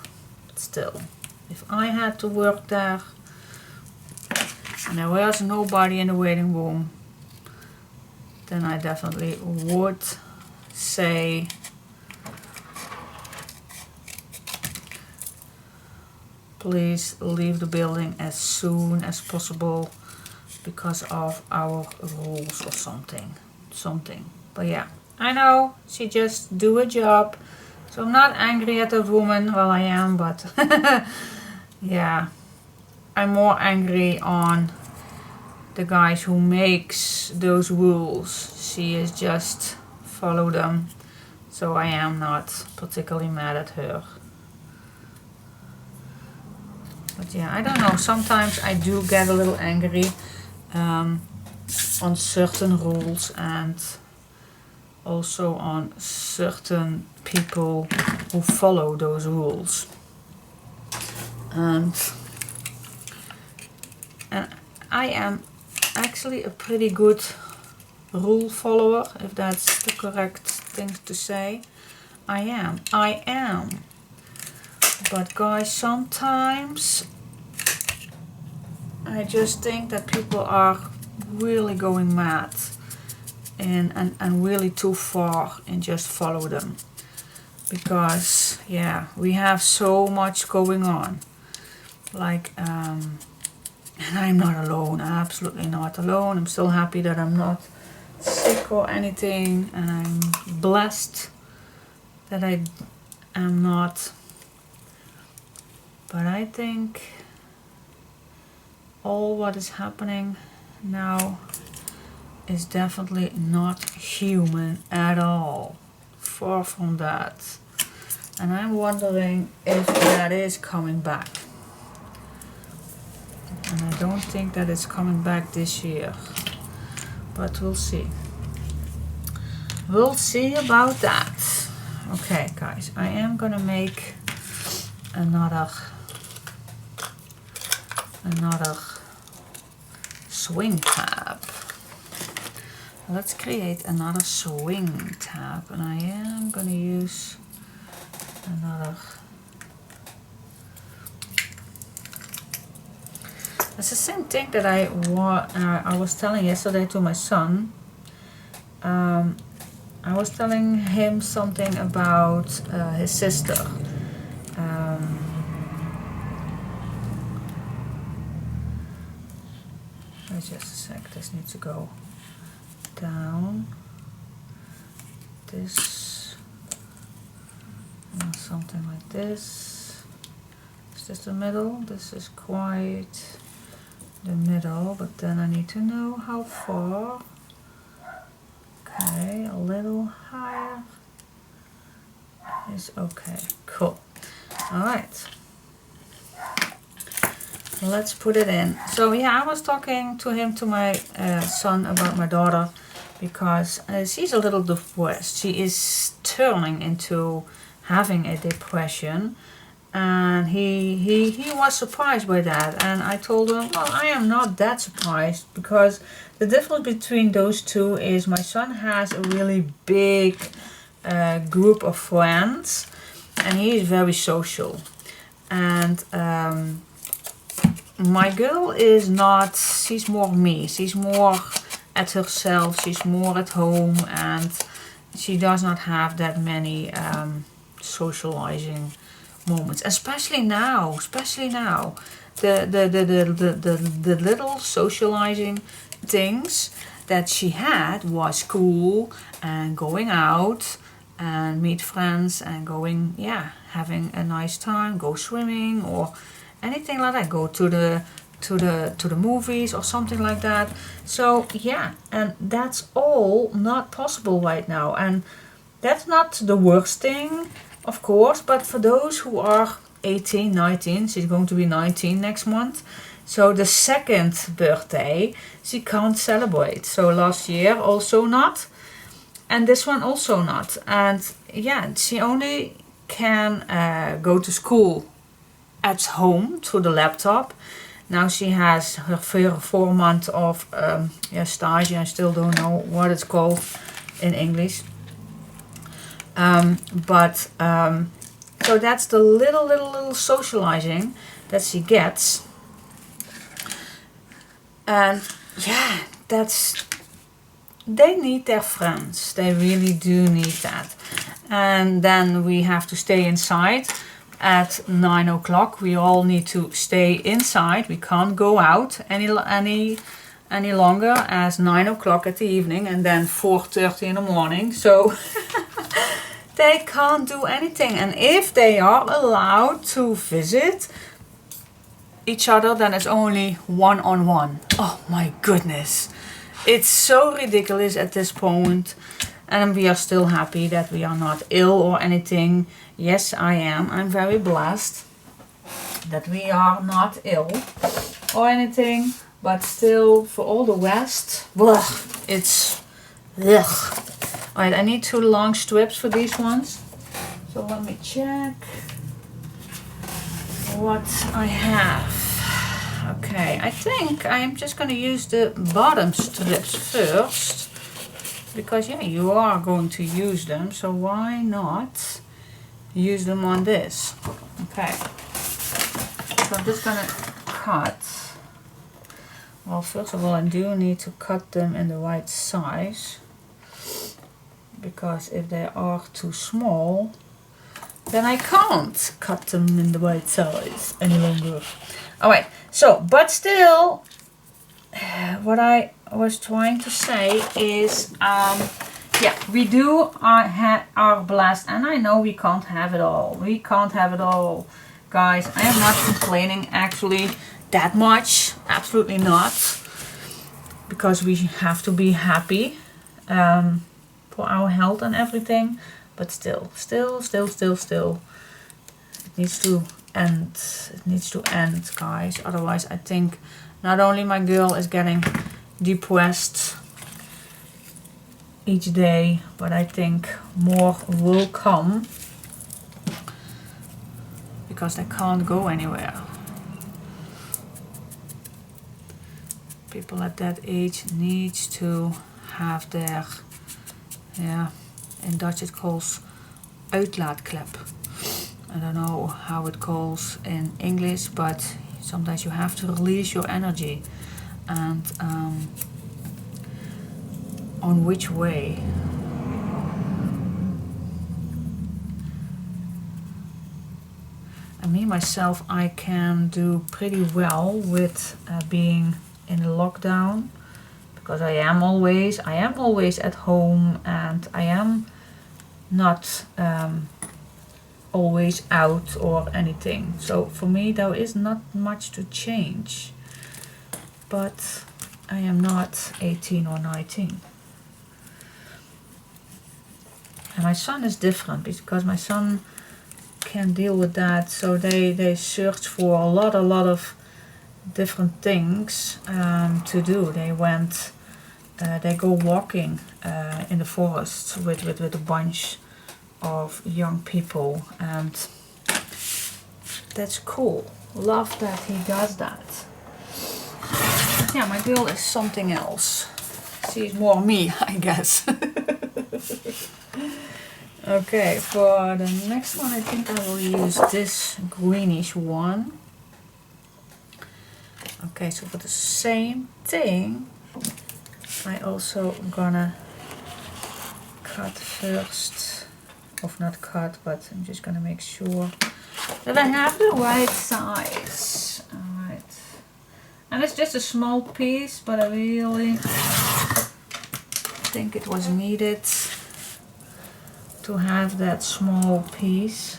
But still, if I had to work there and there was nobody in the waiting room, then I definitely would say please leave the building as soon as possible because of our rules or something. But yeah, I know she just do a job, so I'm not angry at the woman. Well, I am, but yeah, I'm more angry on the guys who makes those rules. She is just follow them, so I am not particularly mad at her. But yeah, I don't know, sometimes I do get a little angry on certain rules and also on certain people who follow those rules. And I am actually a pretty good rule follower, if that's the correct thing to say. I am. But guys, sometimes I just think that people are really going mad and really too far and just follow them. Because yeah, we have so much going on. Like and I'm not alone, absolutely not alone. I'm still happy that I'm not sick or anything, and I'm blessed that I am not. But I think all what is happening now is definitely not human at all. Far from that. And I'm wondering if that is coming back. And I don't think that it's coming back this year. But we'll see. We'll see about that. Okay, guys, I am gonna make another swing tab. Let's create another swing tab, and I am gonna use another. It's the same thing that I was telling yesterday to my son. I was telling him something about his sister. Wait just a sec, this needs to go down. This, something like this. Is this the middle? This is quite the middle, but then I need to know how far. Okay, a little higher is okay. Cool. All right. Let's put it in. So yeah, I was talking to my son about my daughter, because she's a little depressed. She is turning into having a depression, and he was surprised by that. And I told him, well, I am not that surprised, because the difference between those two is my son has a really big group of friends, and he is very social. And my girl is not, she's more me. She's more at herself, she's more at home, and she does not have that many socializing moments, especially now. The little socializing things that she had was school and going out and meet friends and going, yeah, having a nice time, go swimming or anything like that, go to the movies or something like that. So yeah, and that's all not possible right now, and that's not the worst thing, of course, but for those who are 18, 19, she's going to be 19 next month, so the second birthday she can't celebrate. So last year also not, and this one also not. And yeah, she only can go to school at home through the laptop. Now she has her 4 months of stage. I still don't know what it's called in English. So that's the little socializing that she gets. And yeah, they need their friends. They really do need that. And then we have to stay inside at 9 o'clock. We all need to stay inside. We can't go out any longer as 9 o'clock at the evening and then 4:30 in the morning. So they can't do anything. And if they are allowed to visit each other, then it's only one-on-one. Oh my goodness. It's so ridiculous at this point. And we are still happy that we are not ill or anything. Yes, I am. I'm very blessed that we are not ill or anything. But still, for all the rest, it's ugh. Alright, I need 2 long strips for these ones. So let me check what I have. Okay, I think I'm just going to use the bottom strips first. Because yeah, you are going to use them, so why not use them on this? Okay, so I'm just gonna cut. Well, first of all, I do need to cut them in the right size, because if they are too small, then I can't cut them in the right size any longer. Alright, so, but still, what I was trying to say is, yeah, we do are blessed, and I know we can't have it all. We can't have it all, guys. I am not complaining actually that much, absolutely not, because we have to be happy for our health and everything. But still, it needs to end. It needs to end, guys. Otherwise, I think not only my girl is getting depressed, each day, but I think more will come because they can't go anywhere. People at that age need to have their, yeah, in Dutch it calls uitlaatklep. I don't know how it calls in English, but sometimes you have to release your energy. And on which way? And me myself, I can do pretty well with being in lockdown, because I am always at home, and I am not always out or anything. So for me there is not much to change, but I am not 18 or 19. And my son is different, because my son can deal with that. So they search for a lot of different things to do. They go walking in the forest with a bunch of young people, and that's cool. Love that he does that. Yeah, my girl is something else. She's more me, I guess. Okay, for the next one I think I will use this greenish one. Okay, so for the same thing I also gonna cut first, or not cut, but I'm just gonna make sure that I have the right size. Alright, and it's just a small piece, but I really think it was needed to have that small piece.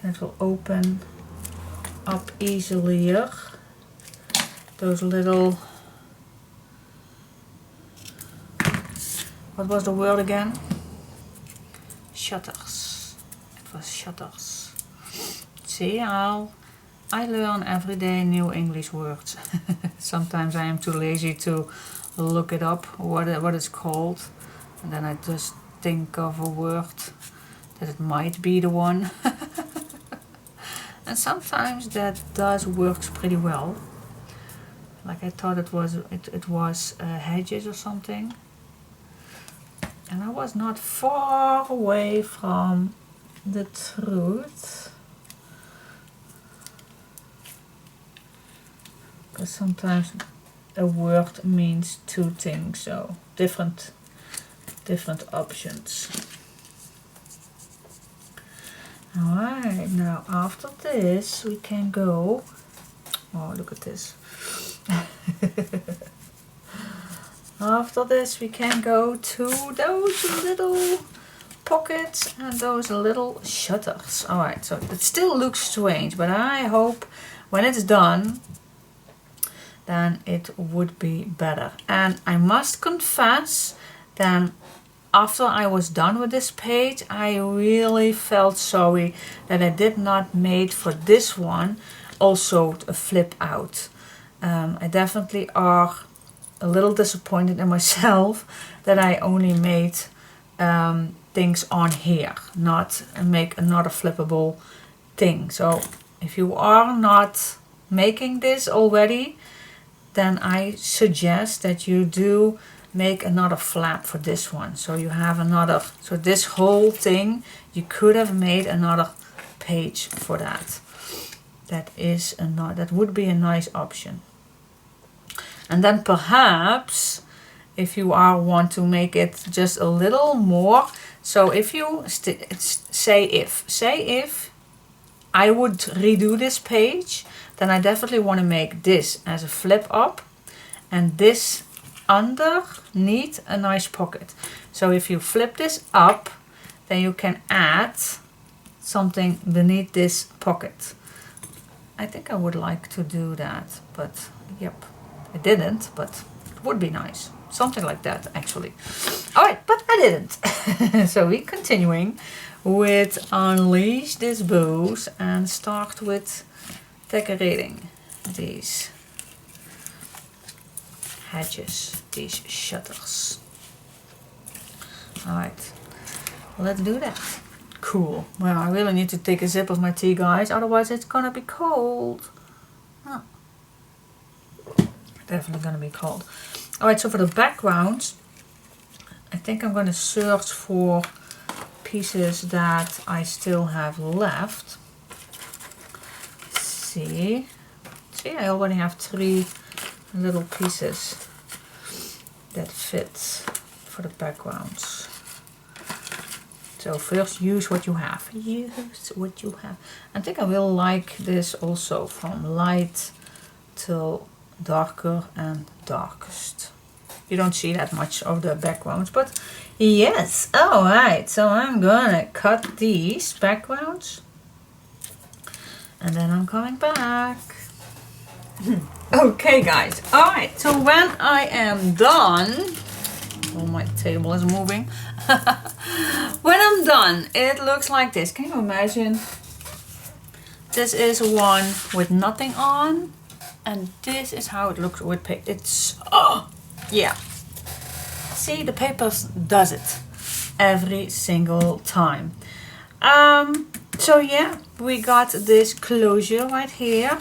Then it will open up easier. Those little, what was the word again? Shutters. It was shutters. See how I learn every day new English words. Sometimes I am too lazy to look it up, what it's called, and then I just think of a word that it might be the one. And sometimes that does works pretty well. Like I thought it was hedges or something, and I was not far away from the truth. Because sometimes a word means two things, so different options. Alright, now after this we can go, oh look at this. After this we can go to those little pockets and those little shutters. Alright, so it still looks strange, but I hope when it's done then it would be better. And I must confess that after I was done with this page, I really felt sorry that I did not make for this one also a flip out. I definitely are a little disappointed in myself that I only made things on here, not make another flippable thing. So if you are not making this already, then I suggest that you do make another flap for this one. So you have another, so this whole thing, you could have made another page for that. That would be a nice option. And then perhaps if you want to make it just a little more, so if you say if I would redo this page, then I definitely want to make this as a flip up and this underneath a nice pocket. So if you flip this up, then you can add something beneath this pocket. I think I would like to do that, but yep, I didn't, but it would be nice. Something like that actually. Alright, but I didn't. So we're continuing with Unleash This Booze and start with decorating these edges, these shutters. Alright, let's do that. Cool. Well, I really need to take a sip of my tea, guys, otherwise it's gonna be cold. Oh. Definitely gonna be cold. Alright, so for the backgrounds, I think I'm gonna search for pieces that I still have left. See, I already have 3 little pieces that fit for the backgrounds. So first, use what you have. Use what you have. I think I will like this also, from light till darker and darkest. You don't see that much of the backgrounds, but yes. Alright, so I'm gonna cut these backgrounds and then I'm coming back. Okay, guys. Alright, so when I am done, oh, my table is moving. When I'm done, it looks like this. Can you imagine? This is one with nothing on, and this is how it looks with paper. It's, oh, yeah. See, the paper does it every single time. So yeah, we got this closure right here,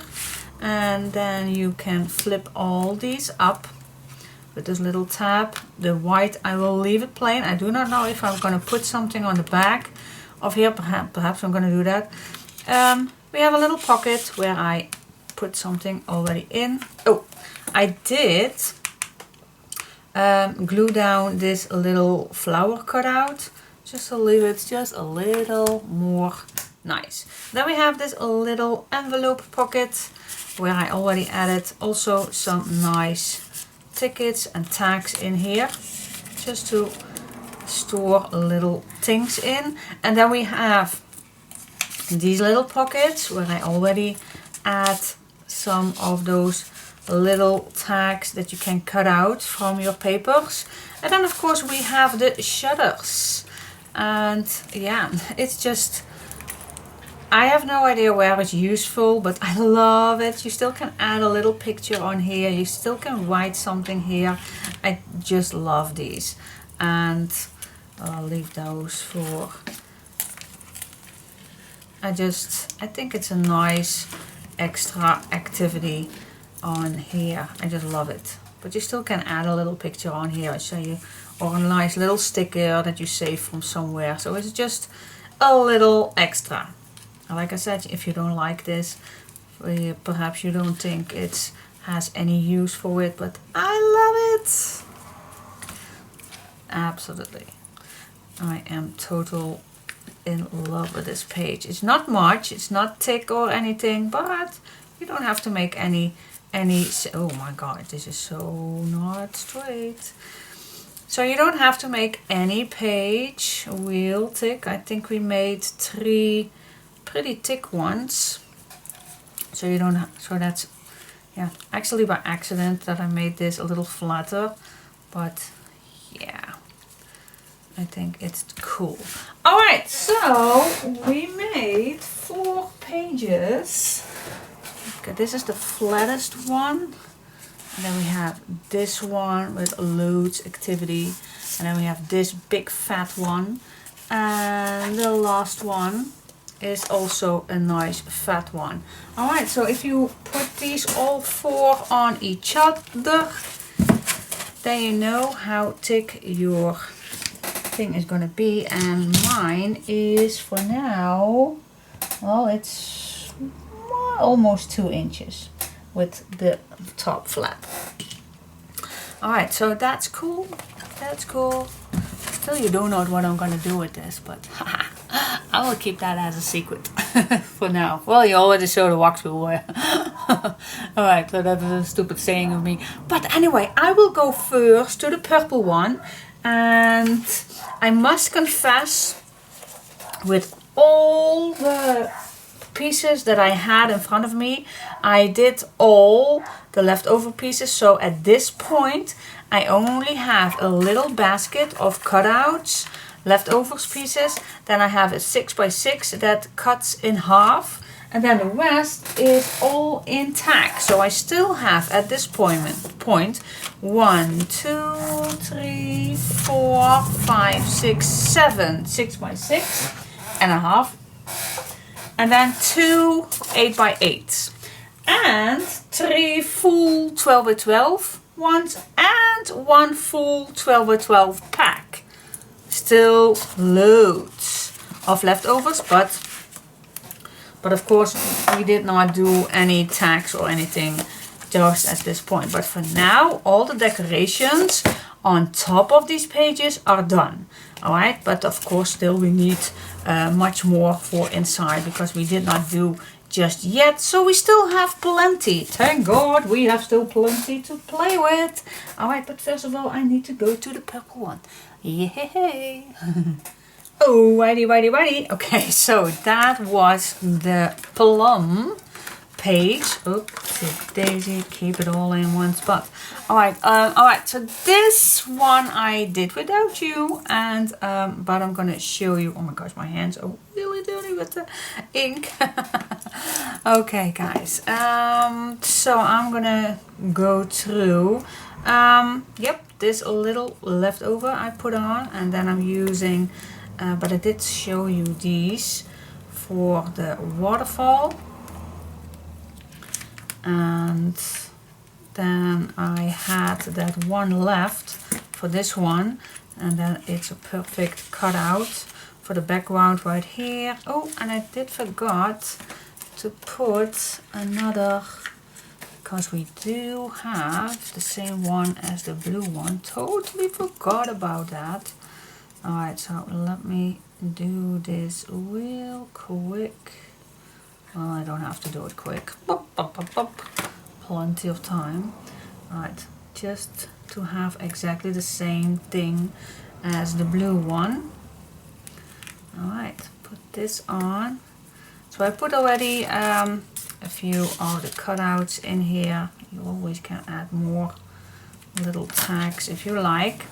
and then you can flip all these up with this little tab. The white, I will leave it plain. I do not know if I'm going to put something on the back of here. Perhaps I'm going to do that. We have a little pocket where I put something already in. Oh, I did glue down this little flower cutout just to leave it just a little more nice. Then we have this little envelope pocket where I already added also some nice tickets and tags in here, just to store little things in. And then we have these little pockets where I already add some of those little tags that you can cut out from your papers. And then of course we have the shutters, and yeah, it's just, I have no idea where it's useful, but I love it. You still can add a little picture on here. You still can write something here. I just love these. And I'll leave those for... I think it's a nice extra activity on here. I just love it. But you still can add a little picture on here. So you, or a nice little sticker that you save from somewhere. So it's just a little extra. Like I said, if you don't like this, perhaps you don't think it has any use for it, but I love it. Absolutely. I am total in love with this page. It's not much, it's not thick or anything, but you don't have to make any, oh my god, this is so not straight. So you don't have to make any page real thick. I think we made 3 pretty thick ones, so you don't have, so that's, yeah, actually by accident that I made this a little flatter, but yeah, I think it's cool. Alright, so we made 4 pages. Okay, this is the flattest one, and then we have this one with loads activity, and then we have this big fat one, and the last one is also a nice fat one. Alright, so if you put these all 4 on each other, then you know how thick your thing is going to be. And mine is for now, well, it's almost 2 inches with the top flap. Alright, so that's cool. That's cool. Still, you don't know what I'm going to do with this, but I will keep that as a secret for now. Well, you already saw the wax wheel. Alright, so that is a stupid saying of me. But anyway, I will go first to the purple one. And I must confess, with all the pieces that I had in front of me, I did all the leftover pieces. So at this point, I only have a little basket of cutouts, leftovers pieces. Then I have a 6x6 that cuts in half, And then the rest is all intact. So I still have at this point 1, 2, 3, 4, 5, 6, 7 6 by 6 and a half. And then 2 8 by 8s. And 3 full 12 by 12 ones and 1 full 12 by 12 pack. Still loads of leftovers, but of course we did not do any tags or anything just at this point. But for now, all the decorations on top of these pages are done. Alright, but of course still we need much more for inside because we did not do just yet. So we still have plenty. Thank God we have still plenty to play with. Alright, but first of all I need to go to the purple one. Yay! Alrighty. Okay, so that was the plum page. Oopsie daisy, keep it all in one spot. Alright, so this one I did without you, and but I'm gonna show you. Oh my gosh, my hands are really dirty with the ink. Okay, guys. So I'm gonna go through. Yep, this little leftover I put on, and then I'm using. But I did show you these for the waterfall, and then I had that one left for this one, and then it's a perfect cutout for the background right here. Oh, and I did forgot to put another, because we do have the same one as the blue one. Totally forgot about that. Alright, so let me do this real quick. Well, I don't have to do it quick. Plenty of time. Alright, just to have exactly the same thing as the blue one. Alright, put this on. So I put already a few of the cutouts in here. You always can add more little tags if you like.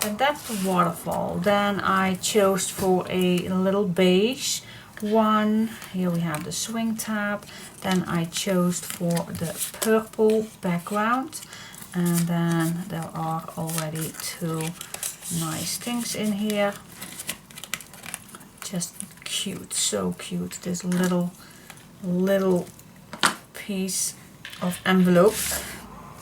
And that's the waterfall. Then I chose for a little beige one. Here we have the swing tab. Then I chose for the purple background. And then there are already 2 nice things in here. Just cute, so cute. This little piece of envelope.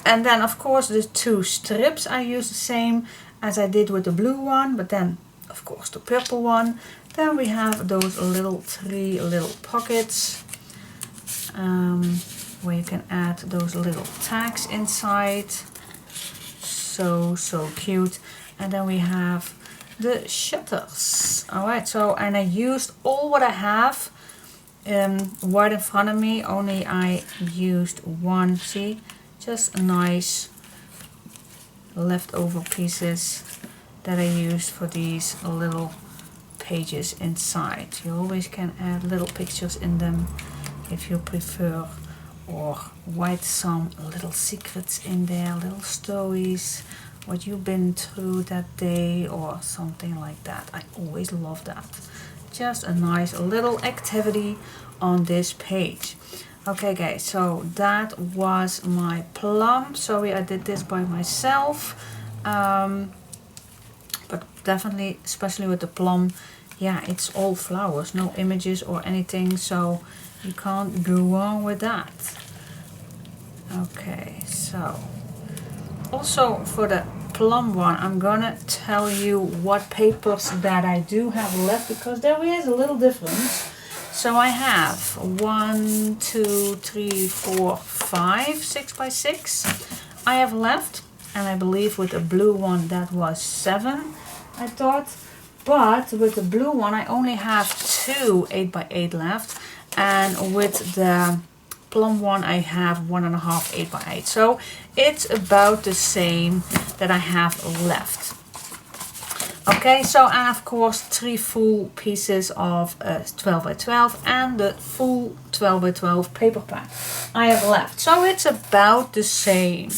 And then of course the 2 strips I use the same as I did with the blue one, but then of course the purple one. Then we have those 3 little pockets where you can add those little tags inside. So cute. And then we have the shutters. Alright, so and I used all what I have right in front of me, only I used one. See, just a nice leftover pieces that I used for these little pages inside. You always can add little pictures in them if you prefer, or write some little secrets in there, little stories, what you've been through that day or something like that. I always love that. Just a nice little activity on this page. Okay guys, so that was my plum. Sorry I did this by myself, but definitely, especially with the plum, yeah, it's all flowers, no images or anything, so you can't go wrong with that. Okay, so also for the plum one, I'm gonna tell you what papers that I do have left, because there is a little difference. So I have 1, 2, 3, 4, 5 6 by 6 I have left, and I believe with the blue one that was 7, I thought. But with the blue one I only have 2 8 by 8 left, and with the plum one I have 1.5 8 by 8. So it's about the same that I have left. Okay, so and of course 3 full pieces of 12 by 12 and the full 12 by 12 paper pack I have left. So it's about the same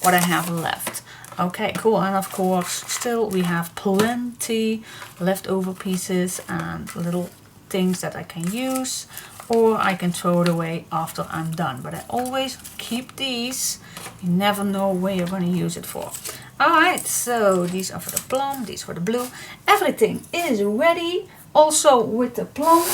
what I have left. Okay, cool. And of course still we have plenty leftover pieces and little things that I can use. or I can throw it away after I'm done. But I always keep these. You never know where you're going to use it for. Alright, so these are for the plum, these for the blue. Everything is ready. Also with the plum.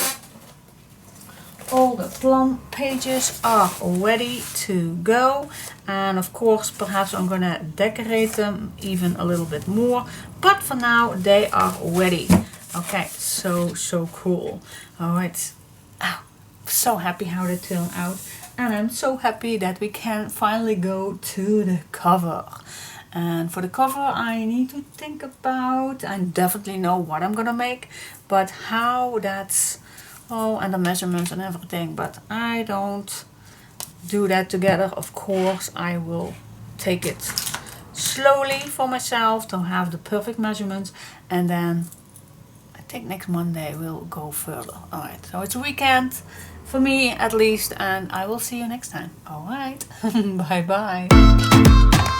All the plum pages are ready to go. And of course, perhaps I'm going to decorate them even a little bit more. But for now, they are ready. Okay, so cool. Alright. Oh, so happy how they turn out. And I'm so happy that we can finally go to the cover. And for the cover I need to think about, I definitely know what I'm gonna make, but how that's, oh, and the measurements and everything, but I don't do that together. Of course I will take it slowly for myself to have the perfect measurements, and then I think next Monday we'll go further. Alright, so it's a weekend for me at least, and I will see you next time. Alright, bye bye.